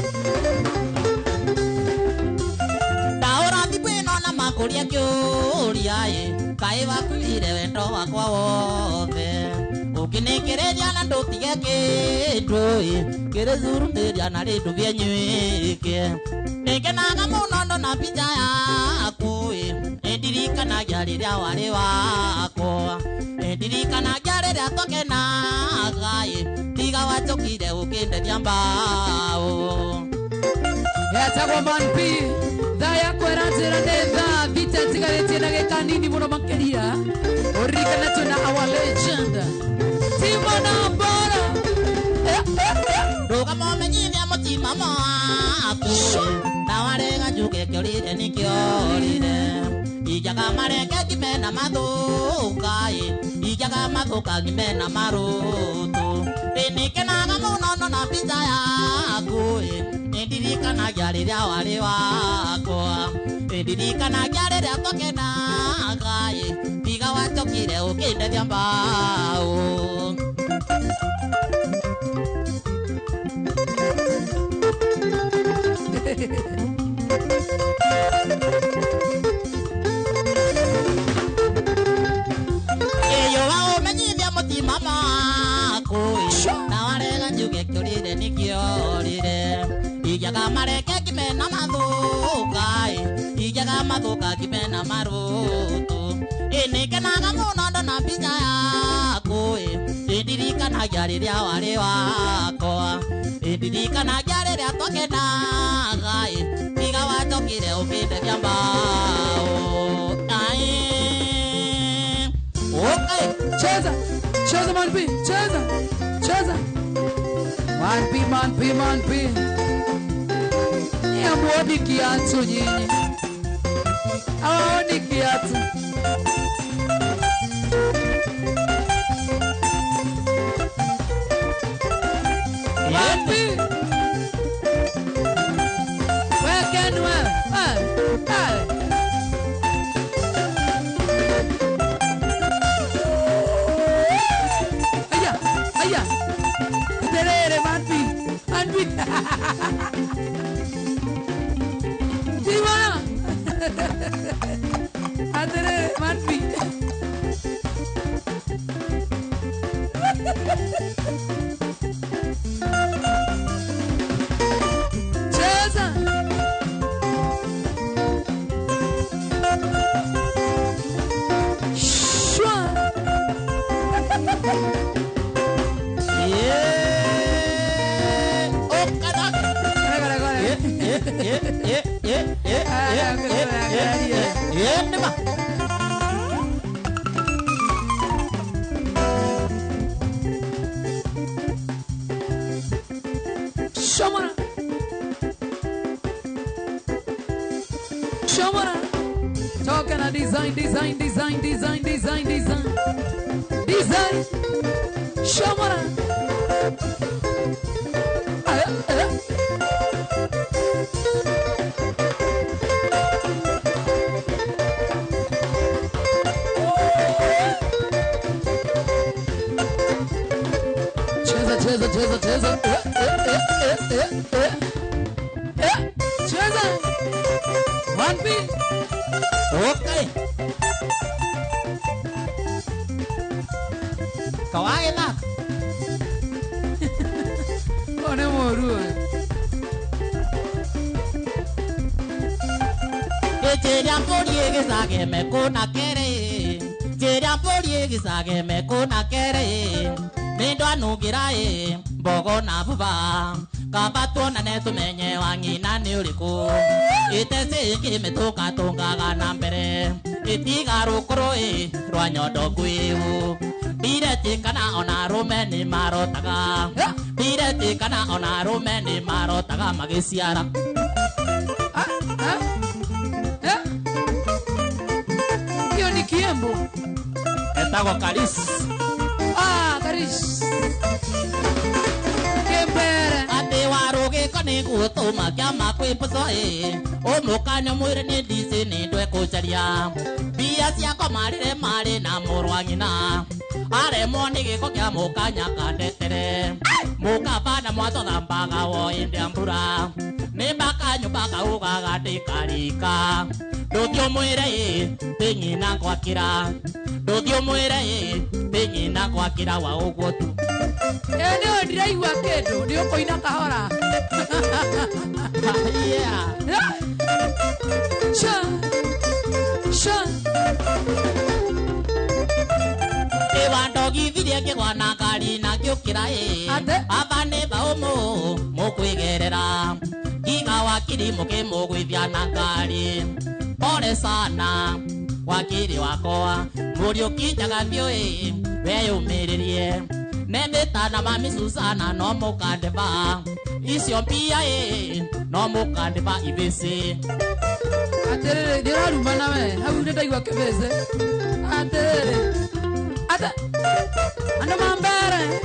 Daora dipeno na makoria kyoria ye. Kai wakuire wendo wakwa wothe. Kinekereria na ndotige kidoi Kirezuru nderia na redu vyenyuike Nekenaga munondo na picha yako Endirika na gyariria wale wako Endirika na gyariria toke na gai Tiga wachokire ukinde diambao Yatagwa manpi Thaya kwera njira netha Vita tigarete na gekanini muno makeria Orika na tuna our legend Timona Mbora Ruga momenyithia mutima mwaku Na warega njuke kiorire ni kiorire Ijaga mareke kimena mathuka Ijaga mathuka kimena marutu Nikenaga munono na pizza yaku Ndirikanagia riria wari wakwa Ndirikanagia riria twakenaga Tiga wachokire ukindethia mbao Eyo wa umenyithia mutima maku Na warega njuge kiorire ni kiorire Ijaga mareke kimena mathuka Ijaga mathuka kimena marutu Nikenaga munondo na picha yaku Ndirikanagia riria wari wakwa Ndirikanagia riria twakenaga Tiga wachokire ukindethia mbao Okay, cheza manpi, cheza manpi Ni amuoni kiatu nyinyi Awaoni kiatu Manpi Weken Aya Terere manpi Timona Terere manpi Cheza Shwa Shomara talking a design Shomara Cheza Cheza One beat Okay Kawaii nak One moru Cheria pori gisage me kona kere Cheria pori gisage me kona kere Nindo anugira mbogo na buba Kabato na netu menye wangina ni uriku Itese kimetuka tungaga na mbere Itiga rukuro rwa nyondo kwiu Bireti kana ona rume ni marotaga Bireti kana ona rume ni marotaga magiciara Hiyo ni kiembo Etago karis Karis Kembere Ate waruge kone gutuma kiama kwipuso Omukanya mwire ni disi ni ndwe kucharia Bia ciako marire mari na murwa nyina Aremwo ni giko kia mukanya kandetere Mukabana mwato thambaga wo indi ambura Nimbaka nyumba kaugaga ndikarika Ndutio mwire ti nyina ngwakira nduthio mwire pinyi na gwakira wa uguo tu ndio ndiraigua kindu ndio koina kahora yeah sha ewandogi virie kigwana kari na gyukira abane baumo mukwigerera giga wakiri mukimugwithia na ngari pole sana wakiri wakoa murio kinjaga bio weyumiririe nendeta na mami Susana no mukandeva icio mbia no mukandeva ibisi aterere ndiraruma nawe hau ndaigua kibese aterere ata ando mambere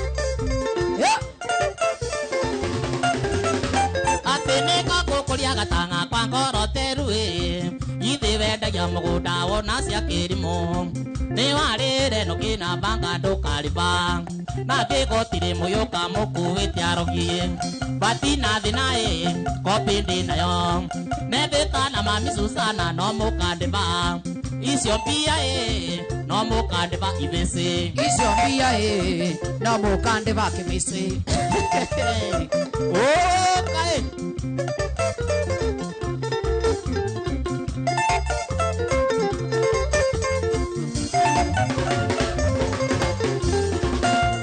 ateneka kukuria gatanga kwa ngoroteru ithi wendagia mugunda wona cia kirimo ni warire no kina banga ndukariba na ngigotire muyuka mukuwite arogie batina thina kopi ndi nayo netheta na mami Susana no mukandeba icio mbia no mukandeba ibisi icio mbia no mukandeba kibisi okay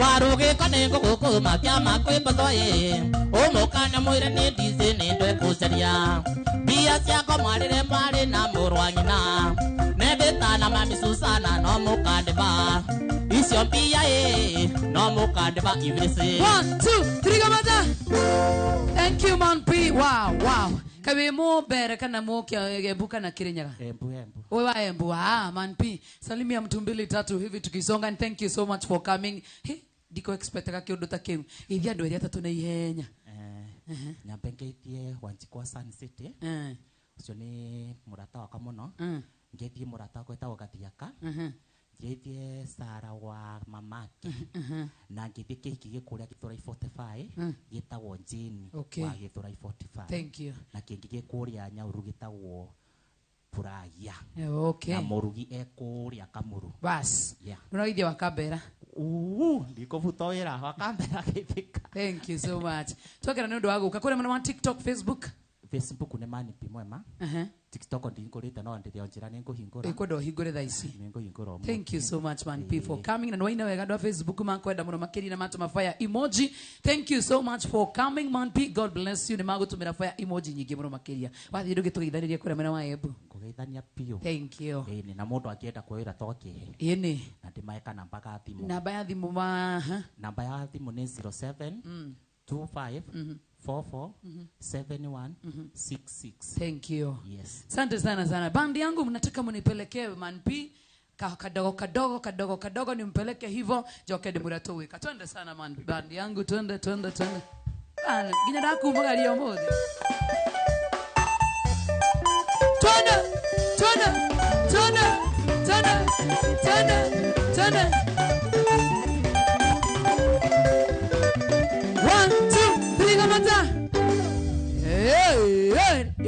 waruge kane ngoko makia makwe patoye o mokana moire ni dize ni ndo kuseria bia cia komarire mari na murwanyina nebeta na mami Susana no mukandeba icio mbia no mukandeba ibirisi 1 2 3 kamata thank you man P wow kabe mo bere kana mo buka na kirinyaga embu wewe embu man P salimia mtu 2 3 hivi tukisonga and thank you so much for coming diko expect ka kiondo ta kiu ithia ndo iria tatu na ihenya nyambengetie wanjikwa Sun City ucio ni murata wa kamuno ngetie murata ko eta wakathiaka ngetie Sara wa mamaki na ngetie kiki gikuria githurai 45 gitagwo Jane wa githurai 45 thank you na kingi gikuria Nyauru gitagwo Puraya okay na murugi ekuria Kamuru bas unaithia wakambera ndiko futoira wakambera kifika thank you so much twakera nundu waguka kure mwana wa TikTok Facebook ne mani pimwema TikTok ndingurite no ndithio njira ni nguhingura ikodo hingure thaisi ninguhingura thank you so much man P for coming na noina wega ndo Facebook makwenda muno makiri na matuma fire emoji thank you so much for coming man P god bless you ni magutumira fire emoji nyingi muno makiria wathi ndugi tugithanirie kure mwana wa Embu kugeithania pio thank you ni na mundu akienda kwira toki ini na ndimaeka namba ya thimu namba ya thimu namba ya thimu ni 07 25 44 71 66 thank you yes asante sana bandi yangu mnataka munipelekee man P kadogo nimpeleke hivyo jokede murato weka twende sana man bandi yangu twende bana ginya daku magari omode twende 1 2 3 kamata hey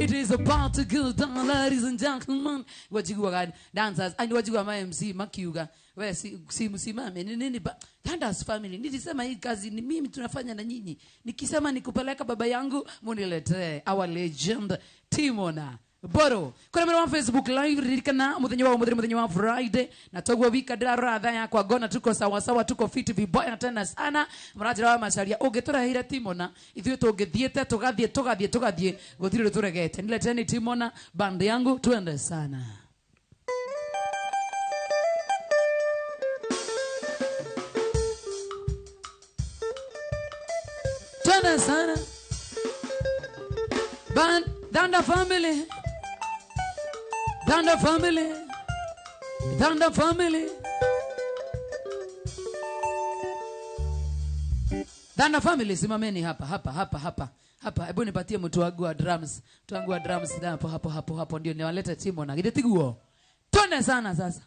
it is about to go down ladies and gentlemen wajigwa dancers and wajigwa ma MC makiuga wewe si msimame nini Thunders family nilisema hii kazi ni mimi tunafanya na nyinyi nikisema nikupeleka baba yangu muniletee our legend Timona Boro kuna mwana wa Facebook live ririkana muthenya wa Friday na togwa wika radha ya kwa gona tuko sawa tuko fit vibaya tena sana murajira wa macharia ugitura hira Timona ithuĩ tungithiete tugathie gutire turegete nileteni Timona band yangu twende sana twende sana band Thunder family Thunder family simameni hapa hebu nipatie mtu wangu wa drums hapo ndio niwalete timu na gidetiguo tone sana sasa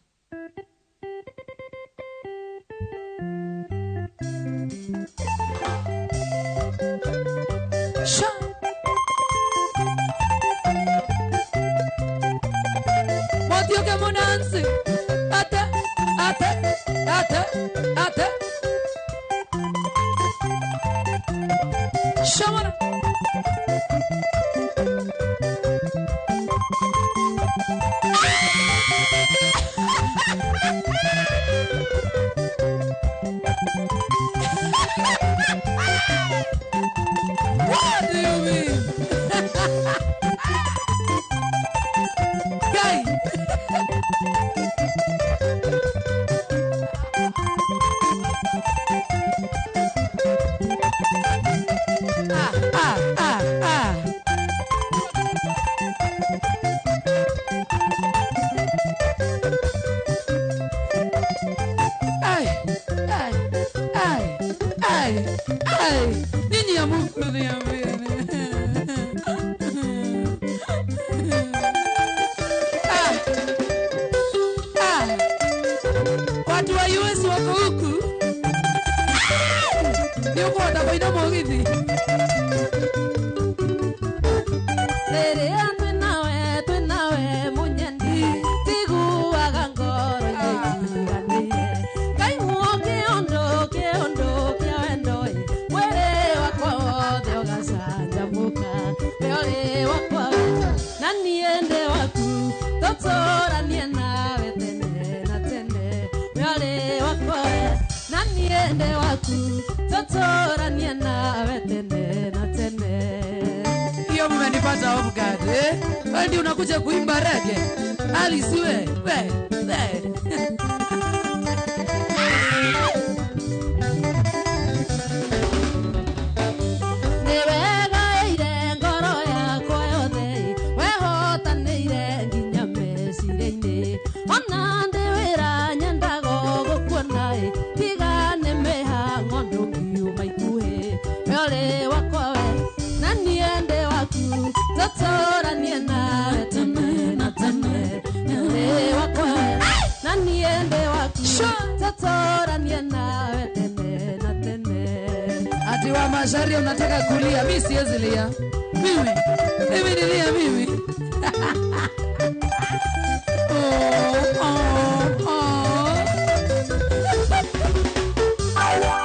Monansi ata Guy. Ninyi ya Mungu watu wa US wako huku ni uko watakoida mogithi twenawe munyendi tiguaga ngoro igiganiye Ngai muoke ondo kia wendo were wakwa wothe ugacanjamuka weore wakwa na niende waku totoranie nawe tene na tene weore wakwa na niende waku totoranie nawe tene na tene. Hiyo mmenipata off guard wewe ndio unakuja kuimba reggae Alice we totoranie nawe tene na tene weore wakwa na niende waku totoranie nawe tene na tene. Ati wa Masharia unataka kulia mimi siwezi lia mimi nilia mimi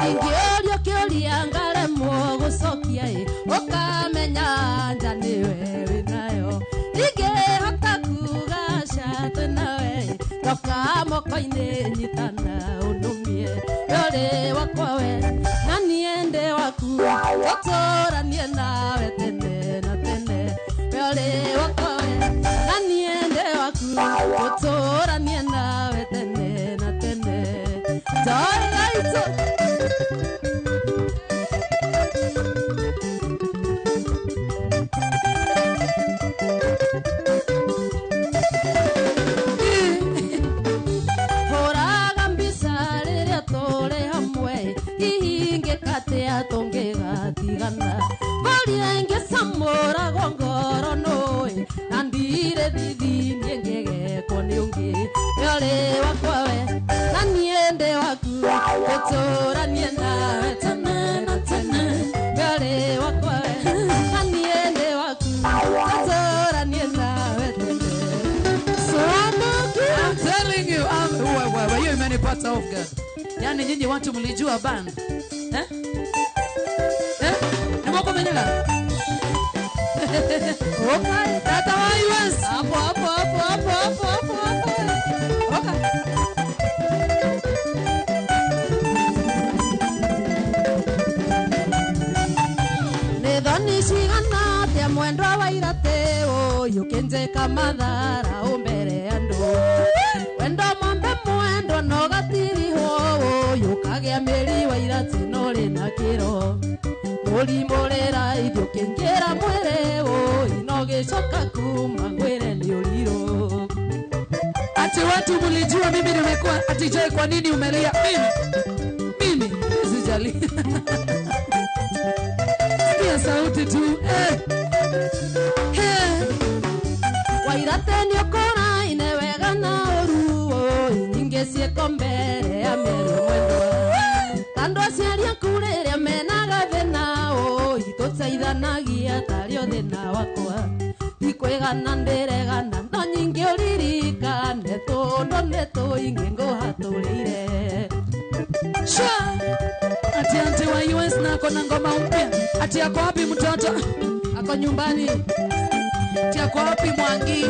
ingiorio kioria ngaremwo gucokia ukamenya nja niwe winayo ingihota kugaca twenawe toka moko-inĩ nyitana unumie weore wakwa we na niende waku totoranie nawe tene na tene weore wakwa we na niende waku totoranie nawe tene na tene toiraito tungigatigana varia ingisamura gongoro noi nandire thithinie ngegekwo ni ungi weore wakwa we na niende waku guturanie nawe tene na tene weore wakwa we na niende waku guturanie nawe tene. So I'm telling you hiyo imenipata off guard. Yani nyinyi watu mlijua band Nimoko menyaga okay tata wa US hapo okay Nedoni sigana te mwendo wa irate yukenje kamadhara umbere ando wendo mambe mwendo no gatiri ho yukagea meri wa irate no rina kiro Mulimorera idio kengera mwere inogecoka kuma ngwere ni uliro. Ati watu mlijua mimi nimekuwa ati Joy kwa nini umelia mimi sijali sikia sauti tu wairate niokora inewega na oruo ingesie kombere ya merio mwendwa tando aciaria kureria menaga thina ituthaithanagia tario thina wakwa ikwigana ndiregana no nyingi uririkane tundu nituingi nguhaturire ati anti wa US na ako na ngoma mpya ati ako wapi mtoto ako nyumbani ati ako wapi Mwangi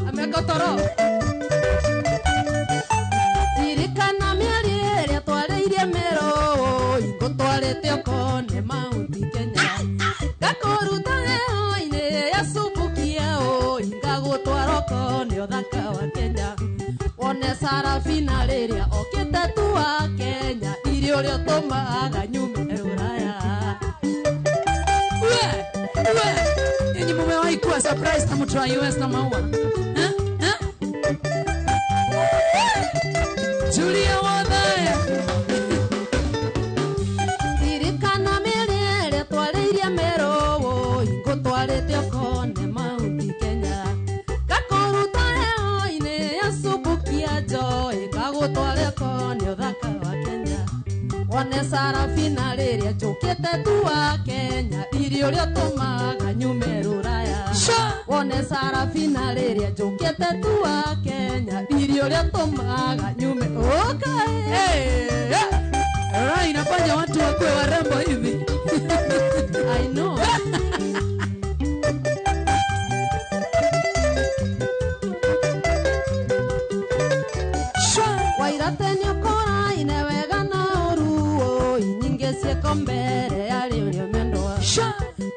ameka toro irikana mieri ĩrĩa twarĩirie mero ingũtwarĩte okone Mount Kenya ngakũruta heho-inĩ ya rĩrĩa okĩte tu wa Kenya irio rĩo tũmaga nyume Rũraya. Yenye mumewahi kuwa surprise na mtu wa US na maua? Julia Wathaya. Ririkana mĩrĩ ĩrĩa twarĩirie Meru, ngũtwarĩte Okone Mount Kenya. Ngakũruta heho-inĩ ya Subukia Joy, ngagũtwara Okone ũthaka wa Kenya. Wone Sarafina rĩrĩa njũkĩte tu wa Kenya irio rĩo tũmaga nyume Rũraya. Wone Sarafina rĩrĩa njũkĩte tu wa Kenya irio rĩo tũmaga nyume Rai inafanya watu wakuwe warembo hivi. I know. Wairateni okora inewega na oruo inyinge cieko mbere yari urio mendwa.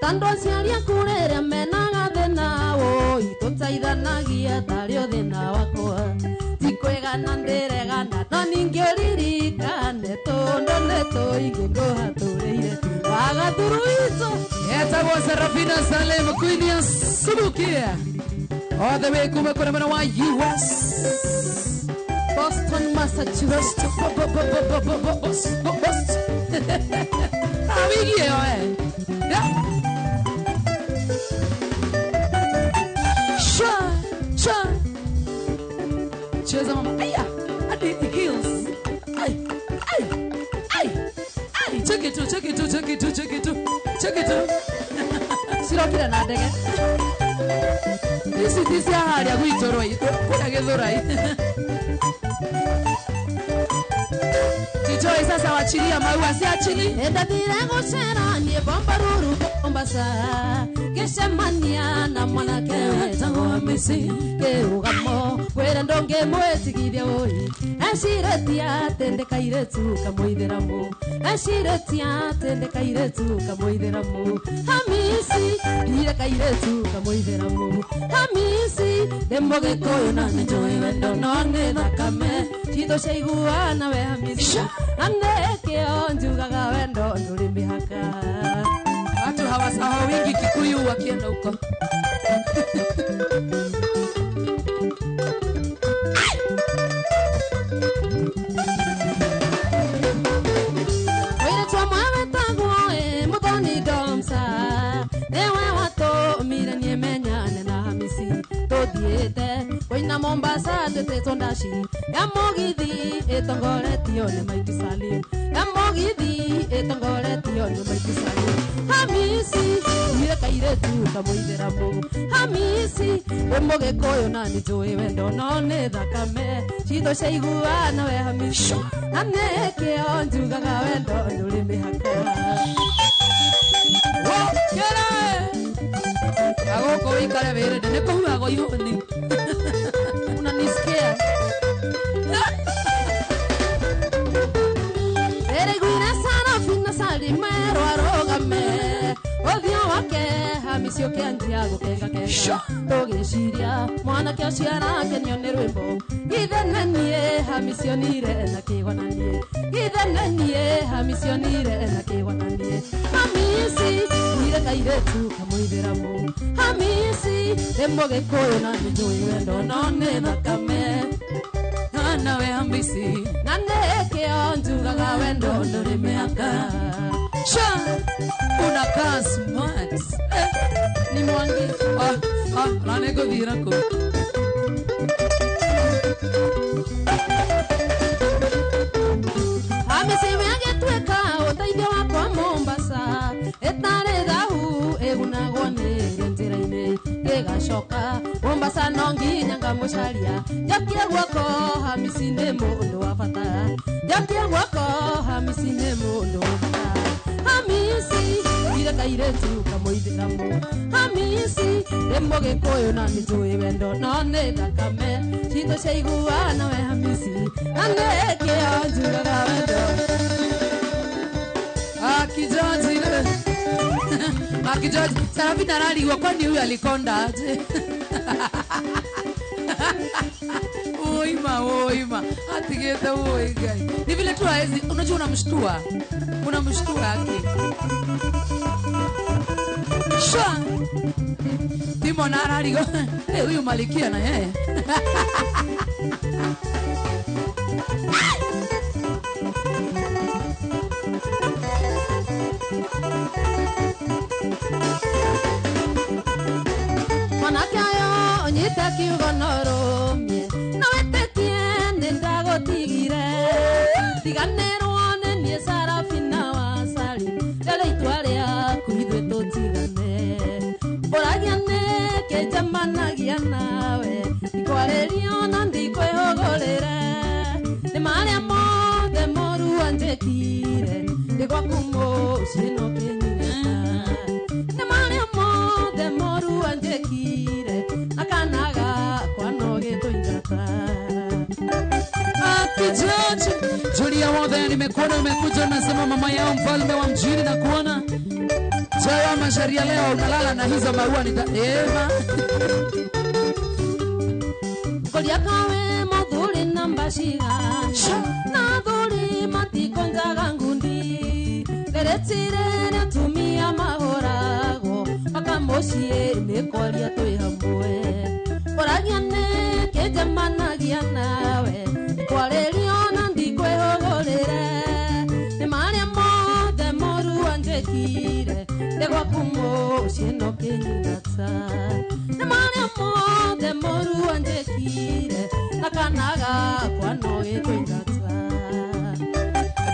Tando ciaria kurere menaga thina wo itutaithanagia tario thina wakwa. Tikwegana ndiregana no ningĩririkane tondũ nĩtũingĩngũhatũrĩire wagathuruizo. Etagwo Serafina Salem, Queen ya Subukia, all the way kuma kuna mwana wa US, Boston, Massachusetts. Awigie oe. Sha. Cheza mama. Aya. Adi the heels. Ay. Check it too. Sirokire na ndege. This ya hali ya kuitoro ito. Kuna gedhorai. Titoi sasa wachilia maua si achili. Enda thire gũcera niĩ Bombaruru Mombasa. Gĩcemania na mwanake wetagwo Hamisi. Kĩrũgamo kwĩra ndũngĩmwĩtigithia ũi. Ecirĩtia atĩ ndĩkairĩtu kamũithĩramu. Ecirĩtia atĩ ndĩkairĩtu kamũithĩramu. Hamisi ndire kairĩtu kamũithĩramu. Hamisi ndĩ Mũgĩkũyũ na nĩnjũĩ wendo no nĩ thakame. Citũ ciaiguana we Hamisi. Na nĩkĩo njugaga wendo ndũrĩ mĩhaka. Watu hawasahau wingi Kikuyu wakienda huko. Wĩra twa mwe wetagwo Mũthoni Domsa. Nĩwe watũmire niĩ menyane na Hamisi. Tũthiĩte kũina Mombasa twĩtĩtwo ndaci ya mũgithi ĩtongoretio nĩ Maiki Salim. Ya mũgithi ĩtongoretio nĩ Maiki Salim. Hamisi ndire kairĩtu kamũithĩramu. Hamisi ndĩ Mũgĩkũyũ na nĩnjũĩ wendo no nĩ thakame. Citũ ciaiguana we Hamisi. Na nĩkĩo njugaga wendo ndũrĩ mĩhaka. Agoko wikare wĩrĩnde nĩ kũhuagwo ihũni. Unanisikia? Ereguire Sarafina Salim arũarũgame. Ũthiũ wake Hamisi ũkĩanjia gũkengakenga. Tũgĩciria mwanake ũcio arakenio nĩ rwĩmbo. Githĩ nĩ niĩ Hamisi onire na kĩgwa na niĩ. Githĩ nĩ niĩ Hamisi onire na kĩgwa na niĩ. Hamisi ndire kairĩtu kamũithĩramu. Hamisi ndĩ Mũgĩkũyũ na nĩnjũĩ wendo no nĩ thakame. Nawe Hamisi. Na nĩkĩo njugaga wendo ndũrĩ mĩhaka. Unakaa smart. Ni Mwangi. Na nĩngũthira kũ. Hamisi agĩtuĩka ũteithio wakwa Mombasa. Ĩtarĩ thahu ĩgunagwo nĩ njĩra-inĩ. Gĩgacoka Mombasa no nginya ngamũcaria. Njokie guoko Hamisi nĩ mũndũ wa bata. Njokie guoko Hamisi nĩ mũndũ wa bata. Hamisi ndire kairĩtu kamũithĩramu. Hamisi ndĩ Mũgĩkũyũ na nĩnjũĩ wendo no nĩ thakame. Citũ ciaiguana we Hamisi. Na nĩkĩo njugaga wendo. Akijoji Sarafina ararigwo kwani huyu alikonda aje. Oi Oima. Atigeta oiga. Ni vile tu haezi, unajua unamshtua. Unamshtua yake. Shwa. Timo na analigo. Huyu malikia na yeye. Manakayo onyita kiugo noromie nawete tiende ndago tigire tiganero nie Sarafina wasali ele itwaria kuhidwe totigane oragiane ke jamanagia nawe ikwarerio na ndikwehogorere ni maria mothe moru anjekire ndikwa kumo sino kenyina ni maria mothe moru anjekire akanaga kwanogetwo ingata Akijaji Julia Wodhe nimekuona umekuja unasema mama yao mfalme wa mjini na kuona Jawa masharia leo unalala na hizo maua Ema Kolia kawe modhuri nambashiga na dhuri matikonjaga ngundi Leretire netumia mahorago Akamoshie nekolia tui hamwe Oragiane kejamanagia nawe Kwarerio na ndikwehogorere Ni maria mothe moru anjekire Ndegwa kumoshie no kenyingata Ni maria mothe moru anjekire Nakanaga kwanogetwo ingata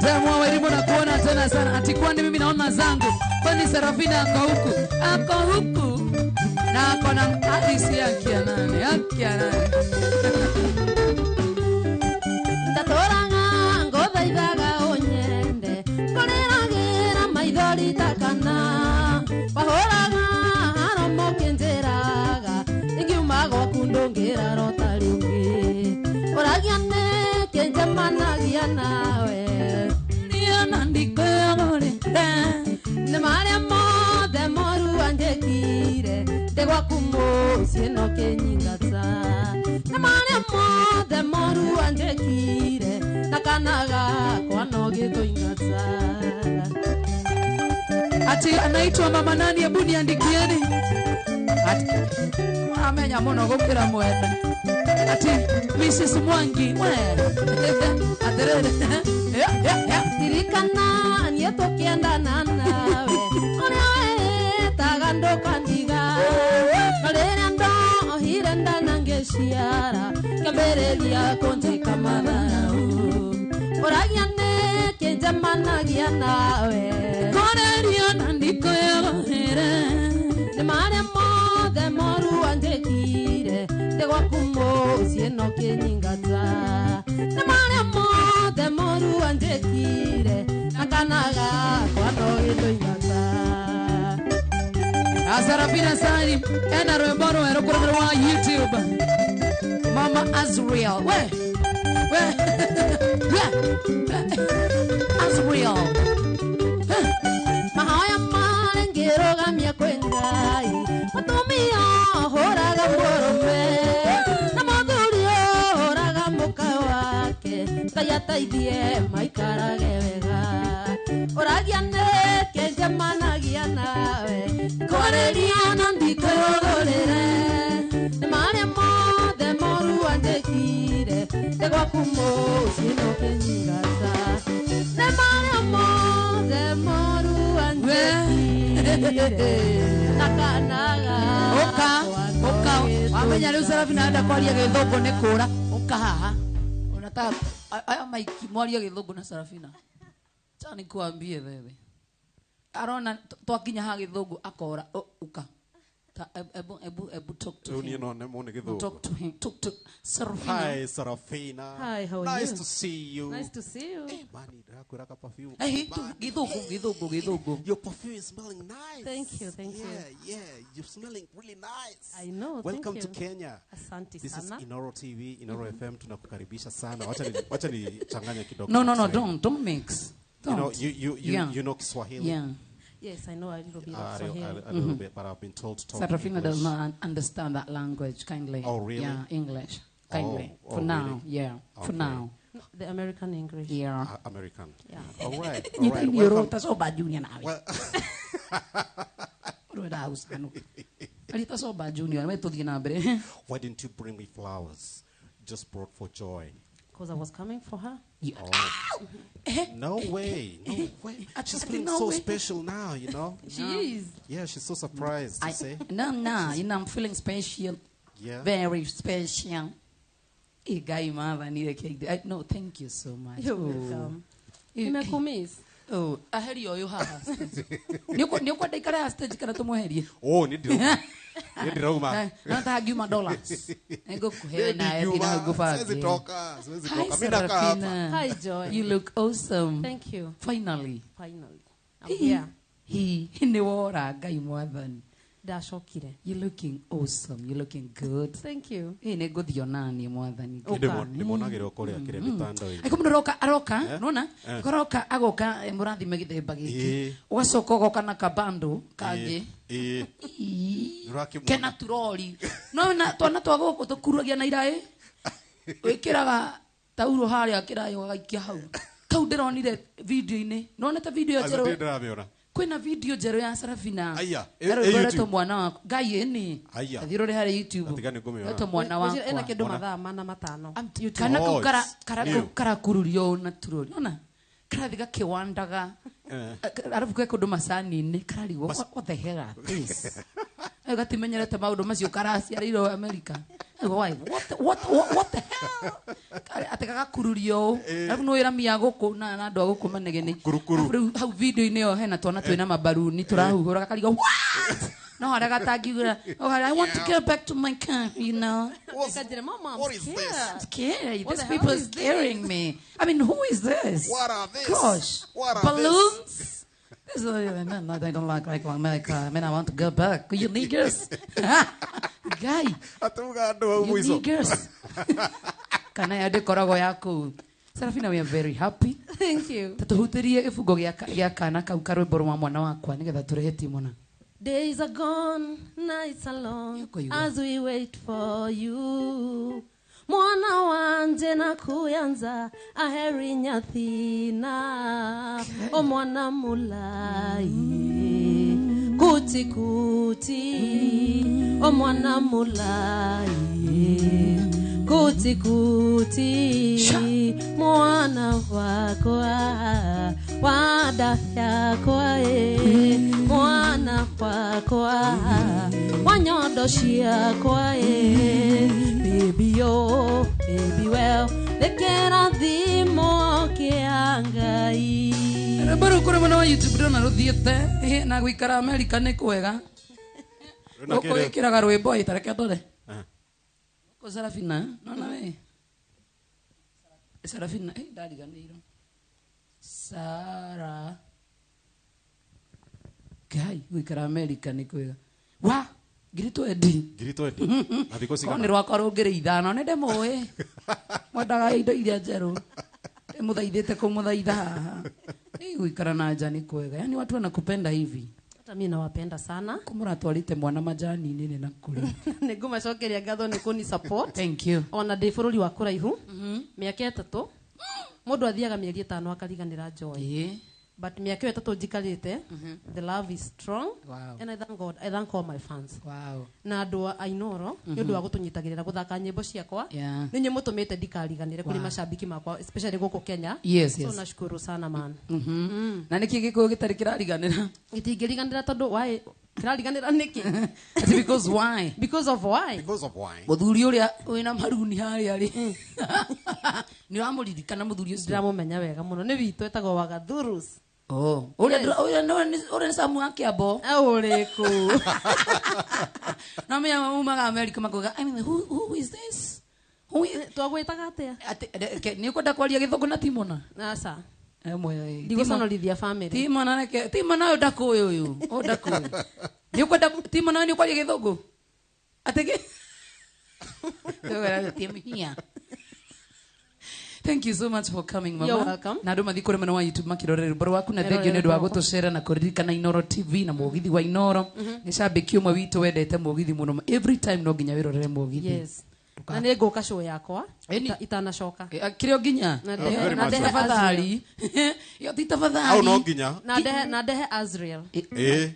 Jamu wa elimu na kuona tena sana ati kwani mimi naona zangu kwani Sarafina ako huku na ako na hadisi yake ya nani Ndatoranga ngothaithaga onyende Koreragira maithori takana Wahoraga haromo kenjeraga Ingiuma gwaku ndongera rota riungi Oragiane kenjamanagia nawe Niona ndikwehogorere Ni maria mothe moru anjekire Ndegwa kumoshie no kenyingata Ni maria mothe moru anjekire Nakanaga kwanogetwo ingata ati anaitwa mama nani hebu niandikieni ati amenya muno gukira mwenda ati Mrs Mwangi aterere Tirikana nieto kiendana nawe Oria tagando kandiga Kalera ndo hire ndana ngeciara Kambereria konti kamadharau Oragiane kenjamanagia nawe Korerio na ndikwehogorere Ni maria mothe moru anjekire Ndegwa kumoshie no kenyingata Ni maria mothe moru anjekire Nakanaga kwanogetwo ingata Sarafina Sani ena rwimbo rweru kuruguru wa YouTube Mama Azriel Azriel Mahaya marengerogamia kwengai Mutumia horaga mworome Na muthurio horaga muka wake Tayataithie maikarage wega Oragiane kenjamanagia nawe Koreria na ndikwehogorere Ni maria mothe moru anjekire Ndegwa kumoshie no kenyingata Ni maria mothe moru anjekire Nakanaga Oka wamenya riu Sarafina anda kwaria githungu ni kura oka haha unataka aya maiki mwaria githungu na Sarafina Chani kuambie wewe arona twakinya ha githungu akora uka Ebu talk to him. Talk to him. Talk to Sarafina. Hi, Sarafina. Hi, how are nice you? to see you. Nice to see you. Hey, Manny, Drakuraka perfume. Hey, Gidogo. Your perfume is smelling nice. Thank you. Yeah, you're smelling really nice. I know, Welcome thank to you. Kenya. Asante This sana. is Inoro TV, Inoro FM. Tunakukaribisha sana. Wacha ni changanya kidogo. No, don't mix. Don't. You know Kiswahili? Yeah. Yes, I know a little bit of A Swahili. little bit, but I've been told to talk Sarafina English. does not understand that language kindly. Oh, really? Yeah, English. kindly. For really? now, yeah. For Okay. now. The American English. Yeah. American. Yeah. All right. You All right. think you're Welcome. that's all bad junior now. Well, why didn't you bring me flowers? Just brought for joy. Because I was coming for her. No way. No way. She's feeling no so way. special now, you know? She is. Yeah, she's so surprised to say. No, you know, I'm feeling special. Yeah. Very special. Hey, guy, mother, I need a cake. No, thank you so much. You're welcome. You- Nimekumiss. Oh, aheri oyo haha. Niko daikara stage kana tumuherie. Oh, need to. Need to ma. Nataka giuma dollars. Ego kuhewe na ethi na gufa. Siwezi toka. Siwezi Hi, toka. Mimi nakaa hapa. Serafina. Hi, Joy. You look awesome. Thank you. Finally. Finally. I'm here. He ni wora ngai mwathani. Ndacokire. You're looking awesome. You're looking good. Thank you. Hey, ne guthio nani mwathani. Ndimonagire ukoria kire mitando Ai kumbe aroka, nona? Koroka agoka murathime githemba giki. Ugacoka ugoka na kabando kage. Kena turori. No na twana twagoku tukuragia na irai. Wikiraga tauro haria kirayo gaikia hau. Kau ndironire video-ini. Nonete video ya Azati ndirabiona. Kwina video jero ya Serafina. Aya, YouTube mwana wako. Gai ni. Aya. Athirore hari YouTube. Atigani ngumi Reto mwana wako. Ena kindu mathaa mana matano. Kana Oh, kara kururio na turori. Ona. Karathiga kiwandaga. Arafu kwa kundu masani ni kararigo. What the hell are this? Gati menyerete maundu macio karasi ariro America. Why? What the hell? Atekaga kururio. Arafu no ira mia guku na andu aguku manegene. Kurukuru. Hau video ine yo hena twana twina mabaruni turahuhura karigo. What? No, I got I want to get back to my country, you know. Mama, What is this? I'm scared. What These the people hell are is scaring me. I mean, who is this? What are this? Gosh. What are Balloons? This is, no, they don't like America. I mean, I want to go back. You niggers. Guy. Atuga andu au You mwizo. niggers. Kana ya dekorago yako. Serafina, we are very happy. Thank you. Tatuhutirie ifugo gya kana kau karwimbo rwa mwana wakwa nigetha turehe timona. Days are gone, nights are long, as we wait for you. Mwana wanje na kuyanza, aheri nyathina, o mwana mulai. Kuti kuti, o mwana mulai. Kuti kuti, mwana wakwa, wada yakwa mwana wakwa, wanyondo ciakwa baby oh, baby well, lekera thimo kiangai. Baro kore mwana wa YouTube ndona ruthiete na gwikara America ni kwega. Ukikiraga rwimbo itareke tore. Ko Serafina, nona we. Serafina, ndariganiro. Sara. Gai, gwikara America ni kwega. Wa, girito edi. Girito edi. Athiko sigana. Ni rwakwa rungire ithano nende moe. Mwendaga indo iria njeru. Muthaithite kumuthaitha haha. Gwikara na nja ni kwega. Yaani watu wanakupenda hivi. Hata mimi nawapenda sana. Kumuratwarite mwana majani nini na kuri. Nigumacokeria ngatho ni kuni support. Thank you. Ona ndi bururi wa kuraihu. Miaka 3. Mundu athiaga mieri 5 akariganira Joy. But miaka 3 njikarite. The love is strong. Wow. And I thank God. I thank all my fans. Wow. Na andu a Inoro ni undu wa gutunyitagirira guthaka nyimbo ciakwa. Yeah. Ninyi mutumite ndikariganire kuri mashabiki makwa, especially guku Kenya. Yes, So yes. nashukuru sana man. Na niki gikuo gitari kirariganira. Itingiriganira tondu why kirariganira niki? Because why? Because of why? Because of why? Muthuri uria wina maruni hari ari. Ni wamuririkana muthuri ucio. Ndiramumenya wega muno ni witu etagwo Wagathurus. Oh, ora samu yake abo. Auriku. Na mimi umaga America makoga. I mean, who is this? Who is Twagwetaga atia? ni kwenda kwaria githungu na timona. Nasa. Emwe. Ndiguconorithia family. Timona nake, timona udakuyu uyu. Udakuyu. Ni kwenda timona ni kwaria githungu. Atege. Timia. Thank you so much for coming, Mama. You're welcome. Na ndu mathikore mwana wa YouTube makirorera baro waku na thank you ndu wa gutushare na kuririkana Inoro TV na mugithi wa Inoro. Ni shabiki umwe witu wendete mugithi muno. Every time no ginya wirorere mugithi. Yes. Na nĩ ngũka show yakwa Eni- itanacoka. Kirio nginya. Na very ndehe much. Tafadhali. Yo ti tafadhali. Au no nginya. na ndehe Azrael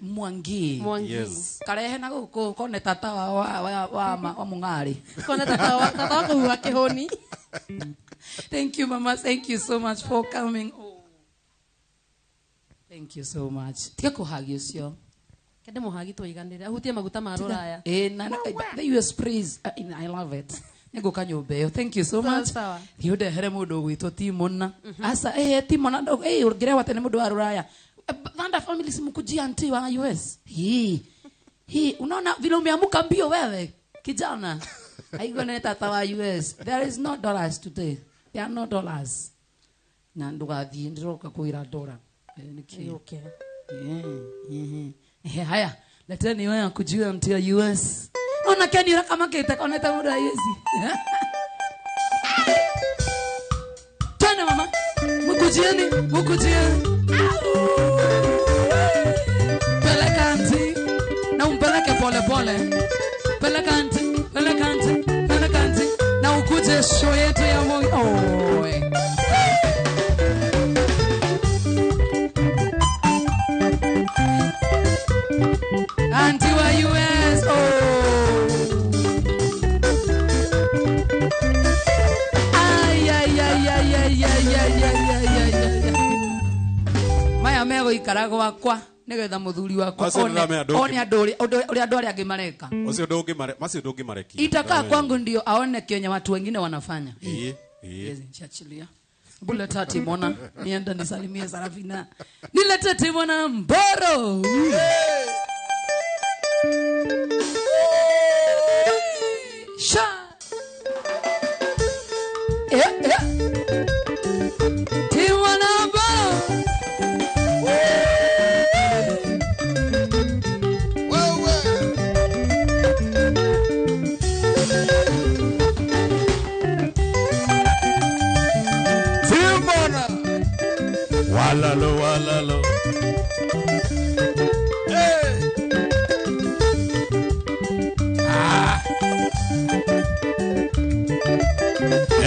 Mwangi. Mwangi. Yes. Karehe na guku kone tata wa mungari. Kona tata wako huwa kihoni. Thank you mama, thank you so much for coming. Oh. Thank you so much. Tika kuhagi ucio. Kende muhagi tuiganire ahutie maguta ma ruraya. The US praise. I love it. Nego kanyombe. Thank you so much. Sawa. Yude here mundu gwitwo Timona. Asa Timona ndo urugire watene mundu wa ruraya. Thunder family simkujia anti wa US. Hii unaona vile umeamuka mbio wewe kijana. Haigone tata wa US. There is no dollars today. There are no dollars. Na ndugathie ndiroka kuira dola. Niki. Okay. Haya, leteni wewe kujua mtu wa US. Ona kani kama kita koneta muda US. Tena mama. Mkujieni. Peleka anti. Na umpeleke pole. Peleka anti. Na ukuje show yetu ya moyo. Oh. Anti wa US. Maya mego ikarago wakwa nigetha muthuri wakwa one anduri angi mareka. Ucio ndungi mareki. Itakaa kwangu ndio aone kenye watu wengine wanafanya. Yes. Chachilia. Buleta Timona nienda nisalimie Sarafina. Nilete Timona Mboro. Sha. Timona Mboro. Walalo.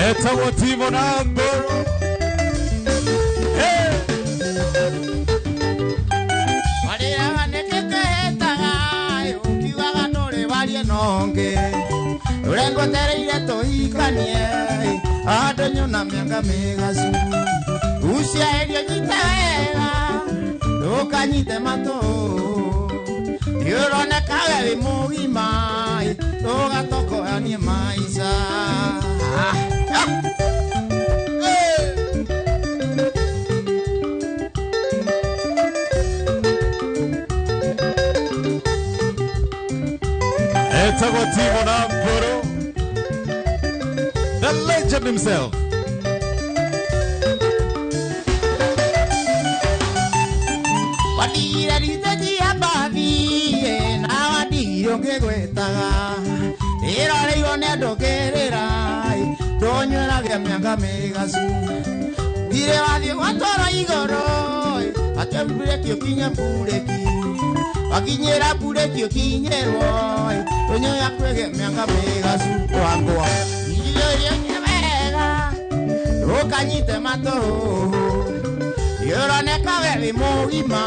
Eta wotimo na Mboro. Waria nekete hetaga ukiwaga nore warie nonge. Urengo tereire toikanie adonyo na mianga megazu. Usia erio nyitawega ukanyite mato. Yurone kawe mugima ugatoko ani maisha. Etago Timona Mboro, the legend himself. Wadira ritaki abavi na wadiro ngegwetaga ira riro ne ndogerera donywera gya myanga megazu dire wathi watoro igoro atembure kyo kinya bureki akinyera bureki kinyerwo donyo yakwege myanga megazu wangwa iyo nyemega ukanyite mato. Yora neka wewe mogima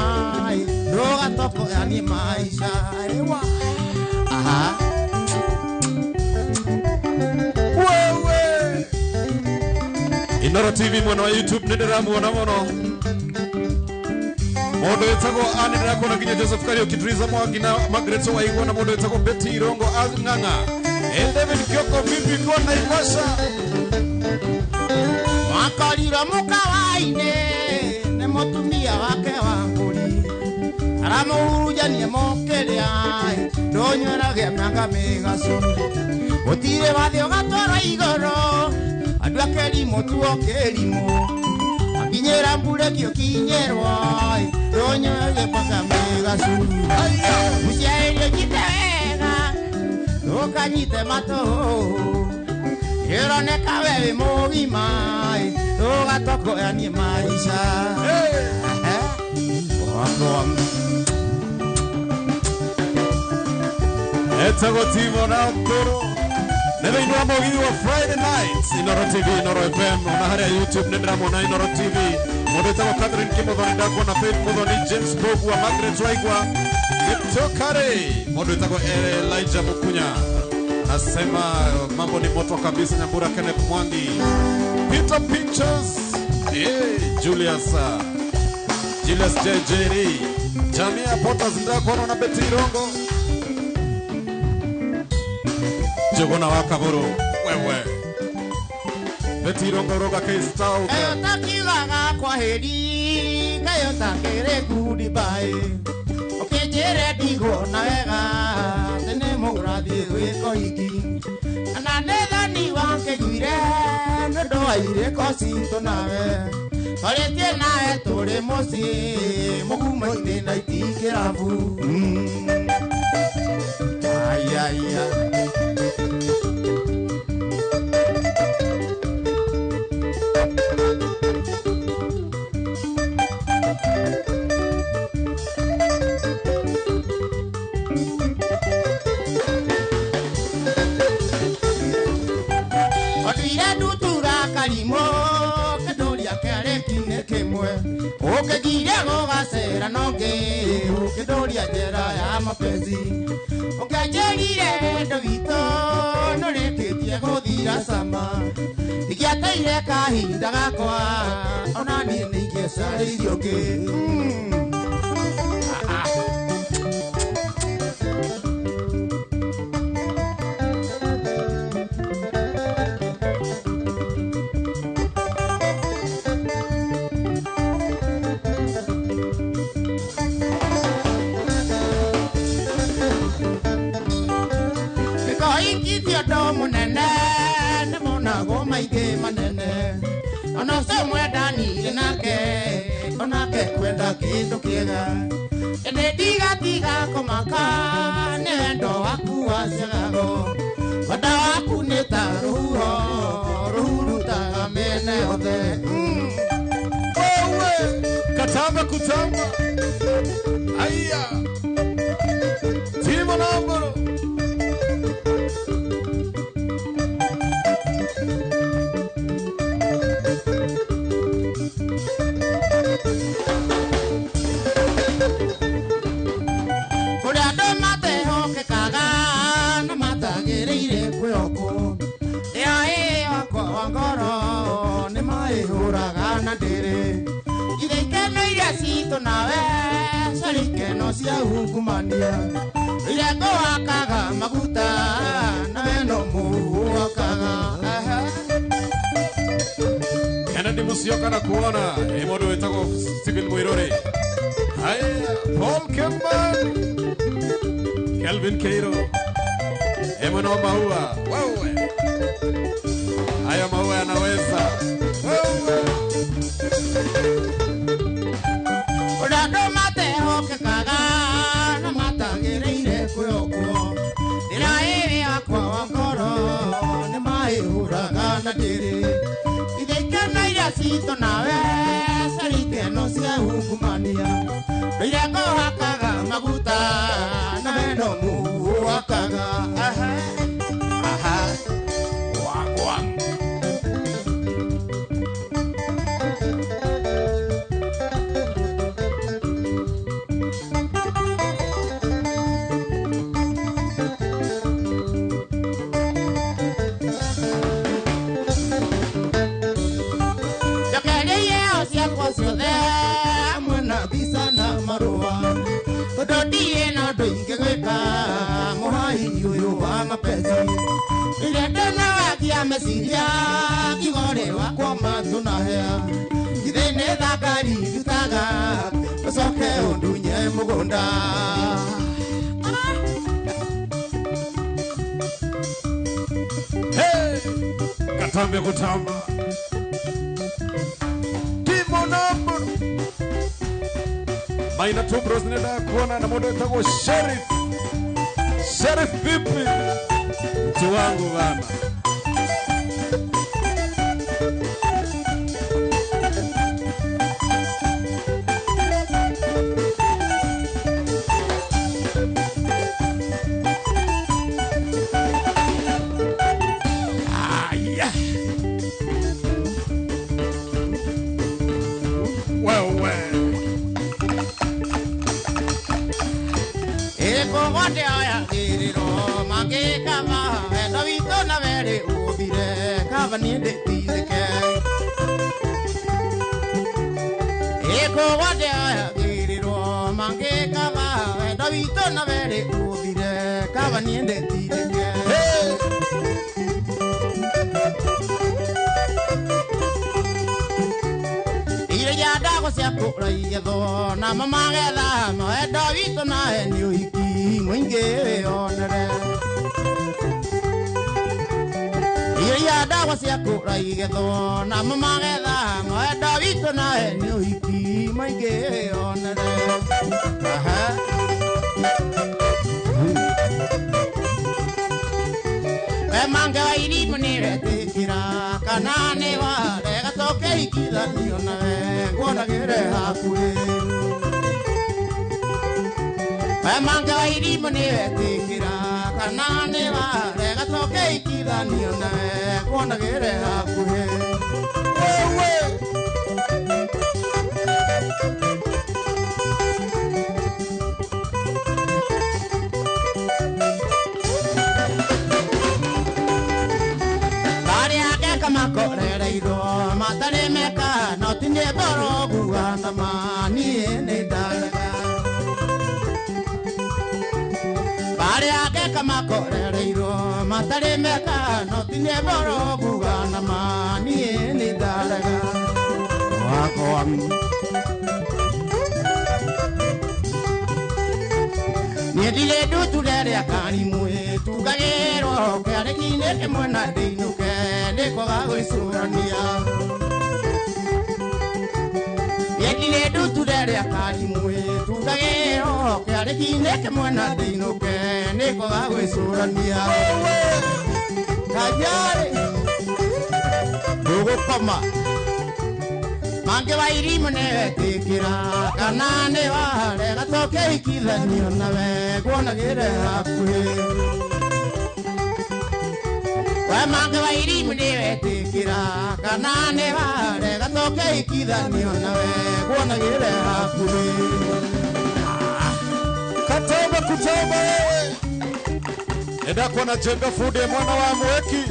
roga toko yani maisha ewa. Aha. Wewe Inoro TV mwana wa YouTube nindiramuona muno. Mundu wetagwo anindira kuona nginya Joseph Kariuki, Triza Mwangi na Margaret Waigwa na mundu wetagwo Betty Irongo Ng'ang'a. David Kioko vipi kwa Naivasha. wakoriro mukawaine ne mutumia wake wanguri aramuhurujanie mokeria ndonywera gya myanga megacu gutire wathio gatwara igoro andu akerimo tuo kerimo akinyera mburekio kinyerwo ndonywera gya myanga megacu muciaerio nyite wega ndukanyite mato. Yeroneka wewe mogima ugatoko yani maisha. Etago Timona Mboro, Nenda inua mogi wa Friday nights Inoro TV, Inoro FM, ona haria YouTube nendera mona Inoro TV. Modeta wa Catherine Kimodhoni Ndako na Faith Modhoni, James Bogu wa Margaret Waigwa, Gitokare. Modeta kwa Elijah Mukunya. Nasema mambo ni moto kabisa. Nyambura Kenneth Mwangi, Peter Pictures, Julius JJ, Jamia Potas Ndako na Betty Rongo, Jogona Wakaburu, wewe Betty Rongo Roga K-Star. Takilaga kwa heri, kayo takere goodbye. Okejere digo na wega, tene murathi wiko hiki. Ananetha ni wanke gwire, ndo aire kosinto nawe. Toretie nae tore mosi, muguma ine na itikirabu. Ay ay ay. Okegirego gasera noge, okedoria jera ya mapenzi. Okejerire ndovito, noreketie gothira sama. Igiateire kahinda gakwa, ona nie ningĩecarĩirie ũngĩ. Ono se mwenda ni nake, onake kwenda kindu kiega. Ene diga komaka, nendo waku waciagago. Wada waku nita ruhuru taga mene othe. Wewe katamba kutamba, aya Timo Namboro. Nawe sarike no cia ungumania irego akaga maguta nawe no muakaga Kennedy Musyoka na kuona emodo wetako Stephen Muirore. Haya Paul Kemban, Kelvin Keiro, Emmanuel Maua. Wewe haya Maua anaweza wewe. Sito nawe sarike no cia ungumania irego hakaga maguta nawe no muakaga. Wagwa mesiria kigore wakwa matunahea ithene thakari dutaga soke undunye mugunda. Hey katambe kutamba Timo Namboro. Maina tu bros nenda kuona na modo itago Sheriff vipi mtu wangu bana. vere uthire kavani ndithike eko wade agirirwo mangikava wendo witũ na vere uthire kavani ndithike ire ya dago cia kũraigetho na mamagetha wendo witũ nawe nĩ ũhiki mũingĩ wĩonere ya dawa cia kũraigetho na mamagetha wendo witũ nawe nĩ ũhiki mũingĩ wĩonere we mange wa irimũ nĩwetĩkĩra kana nĩ warega toke ikithanio nawe nguonagĩre hakuhĩ we mange wa irimũ nĩwetĩkĩra kana nĩ warega toke ikithanio nawe nguonagĩre hakuhĩ makorereirwo matarĩ meka no tinye mboro guana manie nĩ ndarega barĩ ageka makorereirwo matarĩ meka no tinye mboro guana manie nĩ ndarega wakwa niĩ ndirĩ ndutu rĩrĩa karimwe tugagĩrwo kĩarĩki-inĩ kĩmwe na ndĩinũke nĩkwaga gwĩcũrania niĩ ndirĩ ndutu rĩrĩa karimwe tugagĩrwo kĩarĩki-inĩ kĩmwe na ndĩinũke nĩkwaga gwĩcũrania kajarĩ ndũgũkoma mange wa irimũ nĩwetĩkĩra kana nĩ warega toke ikithanio nawe nguonagĩre hakuhĩ we mange wa irimũ nĩwetĩkĩra kana nĩ warega toke ikithanio nawe nguonagĩre hakuhĩ Katamba kutamba wewe enda kuona Jenga Food mwana wa Mweki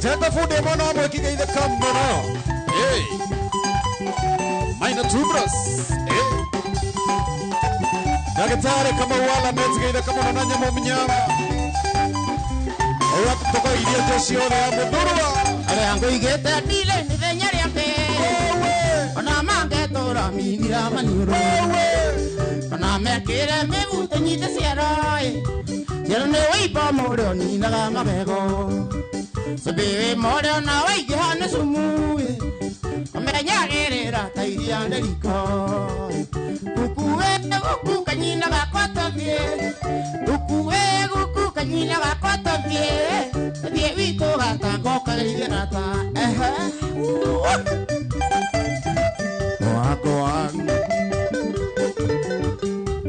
Jenga Food mwana wa Mweki geithe kammono hey Maina Tubras Dagitare kama wala metzgeithe kammono na nyamo mnyama Oya kutoka iria jesione ya mudurwa ale ango igete dile ni venyari ambe ona mange tora minira maniuro ona mekire megute nyite ciarai ciaro ne wipa moro ni naga magego sabe moro na waige hane sumu amenyagirira tairia nderiko kukuwe guku kanyina gakwatavie kukuwe guku kanyina gakwatavie thie wito gatango kaigirata wako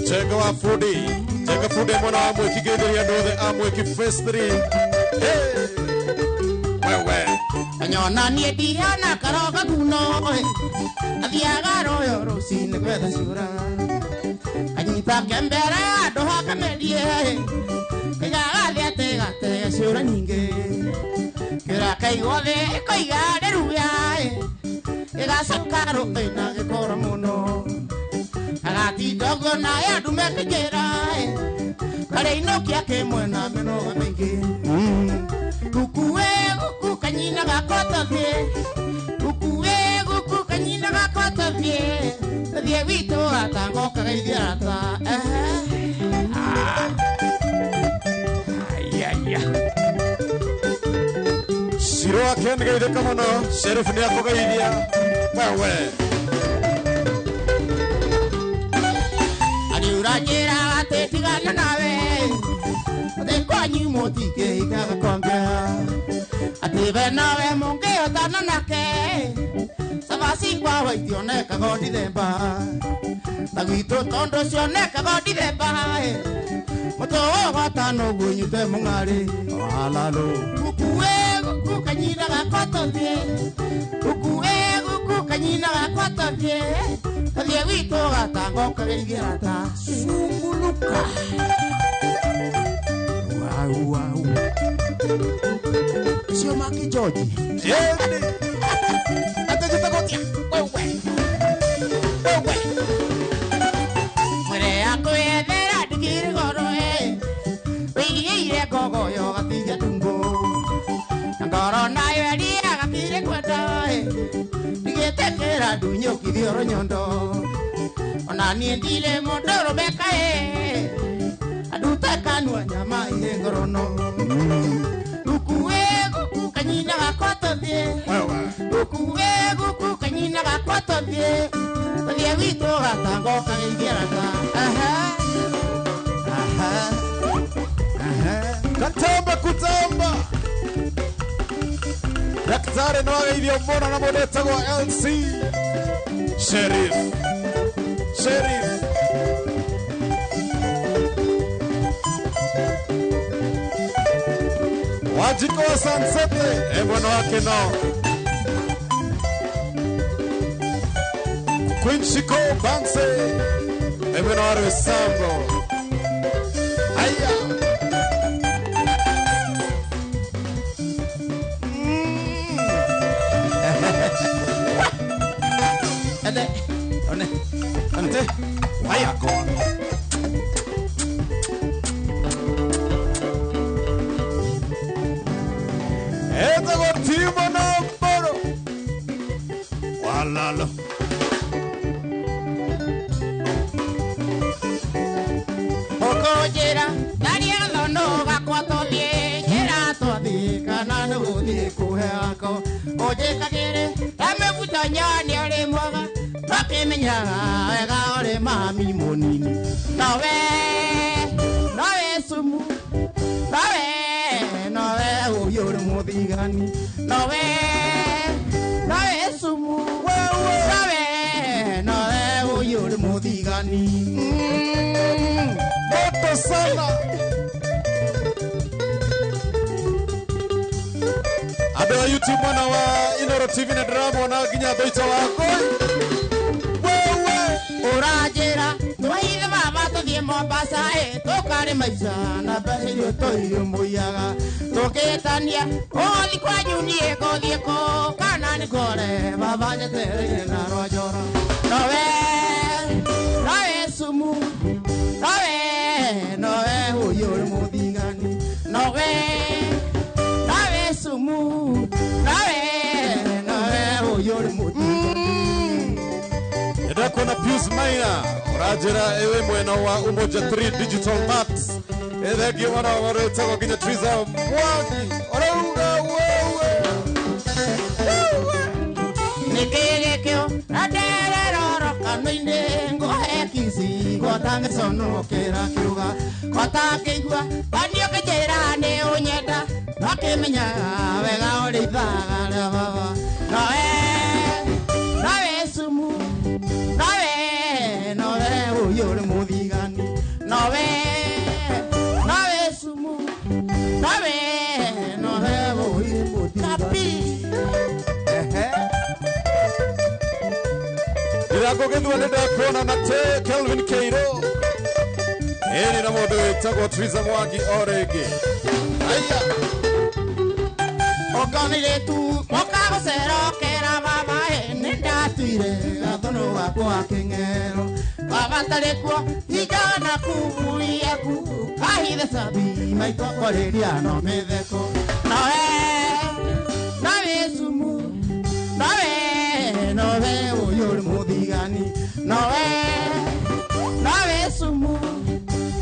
Jenga wa Foodi Jenga Food mwana wa Mweki geithe ndothe a Mweki Phase 3 hey wewe anyona nie diana karoga kuno athiaga royo rucine gwetha ciura anyita kembere andu hakamerie igagathe ategate ciura nyingĩ kĩra kaigothe koiga nderuya igacoka rũĩna gĩkora mũno agatindogo naye andũ mekĩnjĩra karĩ inokia kĩmwe na mĩnoga mĩingĩ kukuwe guku kanyina gakwatavie kukuwe guku kanyina gakwatavie thie witũ gatango kagaithiata Siro aken geithe kammono Sheriff ni akogeithia wewe Adiurajira atetigana nawe Atekwanyi motike ikagakwambia Atebe nawe monge otana nake Savasi kwa waitioneka godi themba Tagwito tondo cioneka godi themba Moto watano gunyute mungari Walalo Kukuwe guku kanyina gakwatavie Kukuwe guku kanyina gakwatavie Kathie wito gatango kageigirata Sumbuluka Wow wow Sio Maki George. Yeni. Atajitakotia. Wewe. Mwere yako yethera digiri goro Wigire gogo yo gatiga tungo. Ngoro nayo eria gatire kwenda Digetekera dunyo kidioro nyondo. Ona ni ndile mondoro bekae Aduta kanwa nyama ile ngorono. Ukuwe guku kanyina gakoto die. Ukuwe kanyina gakoto die. Dia wito gatango kagigerata. Katamba kutamba. Daktari no ageithio mbona na modeta kwa LC. Sheriff. Wajiko wa Sansete, mwana wake no. Queen Chico Banse, mwana wake Sambo. Aya. Ante. Aya kono. Eta gortimo no poro. Walalo. Okojera, daria lono gakwato die, jera to di kana no di kuhako. Oje kagere, ame butanya ni ole moga. Bakemenya ega ole mami monini. Nawe sumu. Nawe uyoro modigani. Nawe sumu. Nawe uyoro modigani. Moto sana. Abe wa YouTube mwana wa Inoro TV na drama na ginya doita wako. Orajera, tuaire mama to die Mombasa tokare maisha na basi toyo moyaga. Toketania, oli kwa nyunie ko kana ni gore baba nyetere na rojora. Nawe sumu. Nawe uyoro modigani. Nawe sumu. Nawe uyoro modigani. Edako na Pius Maina, Rajera ewe mwena wa Umoja 3 Digital Max. Edaki wana wareta kwa ginya Triza Mwagi. Orauga wewe. Nikegekeo, nadere roro kanoinde ngohe kisi. Kotange sono kera kiuga. Kotange igua, bandio kejera ne unyeda. Nakemenya wega ori dhaga le baba. Nawe sumu. Nawe uyoro modigani. Nawe sumu. Nawe uyoro modigani. Idako gendu anenda kona na te Kelvin Keiro. Eni na modo itago Triza Mwagi orege. Aya. Okanile tu mokago sero kera baba nenda tire atono wako akengero baba talekwa hijana kubuia ku kahide sabi maito koreria no medeko nawe sumu nawe uyoro modigani nawe sumu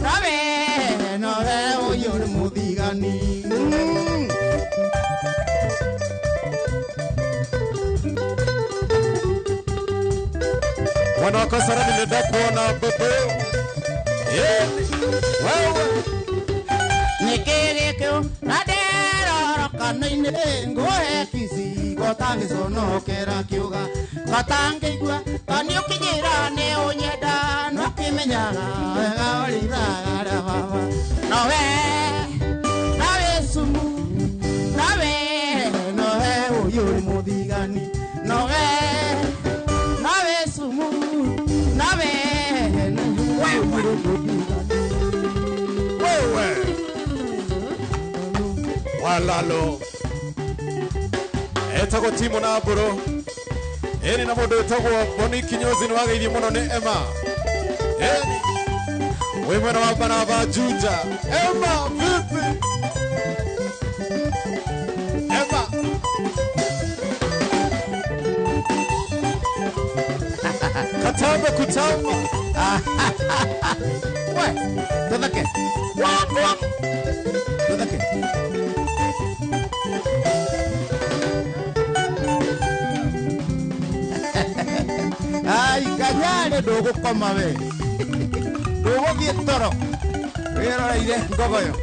nawe uyoro modigani. Wana wako sarani nenda kuona bebe. Wewe. Nikegekeo, nadero kanoine ngohe kisi. Kotange sono kera kiuga. Kotange igua, kanyo kijira ne unyeda. Nokimenyaga, wega ori dhaga baba. Nawe sumu. Nawe uyoro modigani. Nawe sumu. Nawe uyoro modigani. Wewe. Walalo. etagwo Timo na Mburu eni na mundu etagwo Boni Kinyozi ni wageithie muno ni Emma eni we mwena wa Baraba Juja Emma vipi Emma katamba kutamba we tudake tudake ai kanyale dogo koma we dogo vietoro wera ide gogoyo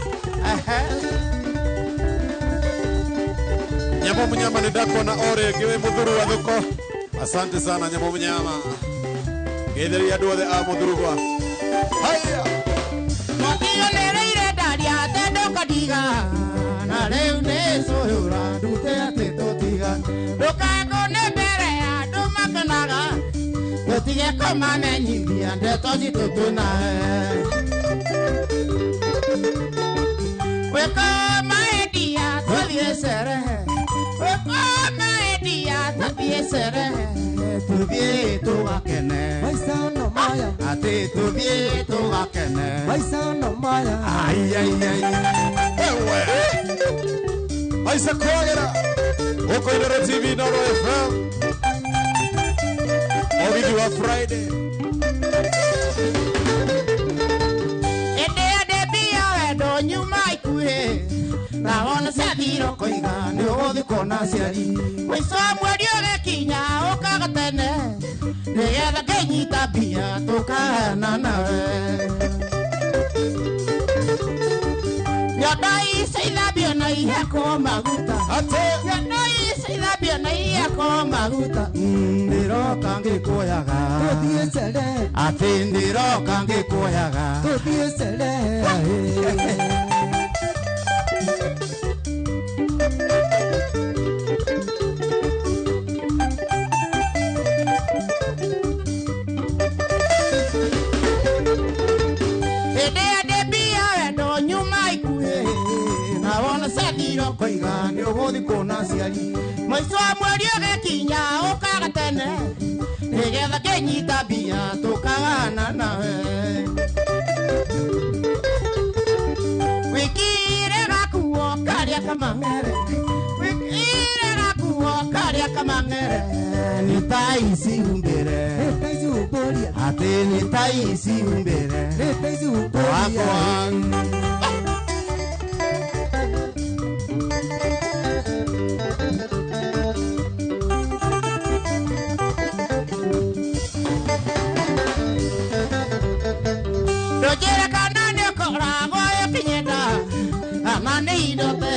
Nyamo Mnyama ni dako na ore giwe mudhuru wa dhuko. Asante sana Nyamo Mnyama. Getheri ya duothe a mudhuru kwa. Haya. Matiyo nereire daria tendo kadiga na leo neso yura dute ate totiga dokago ne bere ya do makanaga totige koma menyithia ndeto citutuna weka maedia twathie serehe weka maedia twathie serehe tuthie tugakene maica no maya ati tuthie tugakene maica no maya ai ai ai Ewe. Maica kwagera. Oko Inoro TV Inoro FM. Movidi wa Friday. ede ade bia wedo nyuma ikuhe na ona sathiro koiga ni othi kona ciari mwico mweri ugekinya ukagatene nigetha ngenyita mbia tukahana nawe nyondo ithambio na iheko maguta nyondo ithambio na iheko maguta ndiroka ngikuoyaga ati ndiroka ngikuoyaga koiga ni uguthi kona ciari maico mweri ugekinya ukagatene nigetha ngenyita mbia tukagana nawe wikire gakuo karia kamang'ere wikire gakuo karia kamang'ere ni ta ici umbire ati ni ta ici umbire wakwa Dojera kanane korago ekinyenda amane idote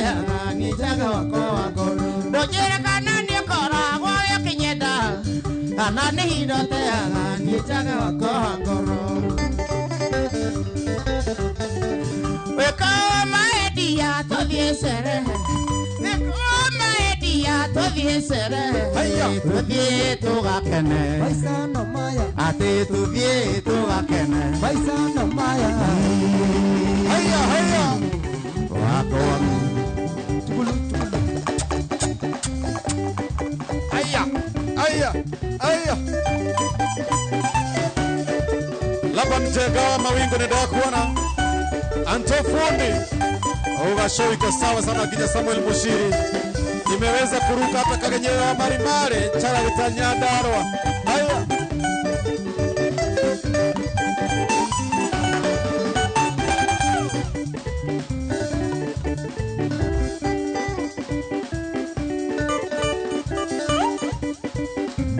ni jaga wako wako Dojera kanane korago ekinyenda amane idote ni jaga wako wako Weka maedia tothie serehe Weka maedia tothie serehe Tuthie tugakene maica no maya ati tuthie tugakene maica no maya haya haya wako Aya, aya, aya. Laban Jega mawingu kuona Antofundi Oga iko sawa sana kija Samuel Mushiri imeweza kuruka hata kagenyewe wa marimare chara vitanyandarwa haya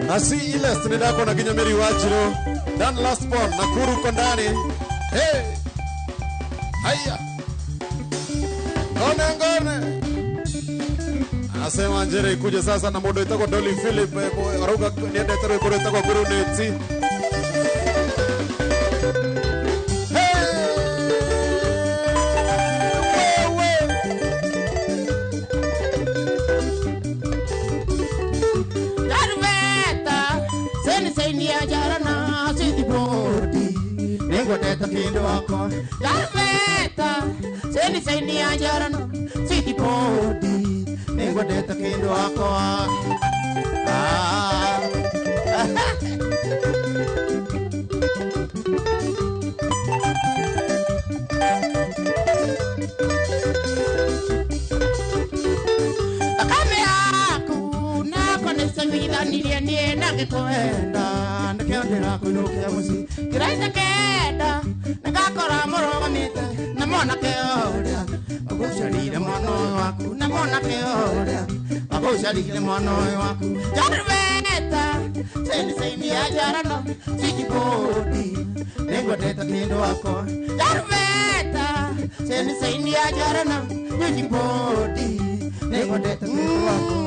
Nasi ile stinidako na kinyamiri wachiro Dan last born na kuru kondani hey haya ngone Anasema Njere ikuje sasa na modo itako Dolly Philip Waruga niende tero kuru itako Guru Neti Kindo wako Garveta Seni seni ajarano Siti podi Ningo deta kindo wako twendanirie nie na ngikwenda ndikendera kunukia muci kiraita kenda ngakora murugamite na mwanake uria agucarire mwana waku na mwanake uria agucarire mwana waku jarveta sendi ajarano sikibodi nengwendete nindo wako jarveta sendi ajarano sikibodi nengwendete nindo wako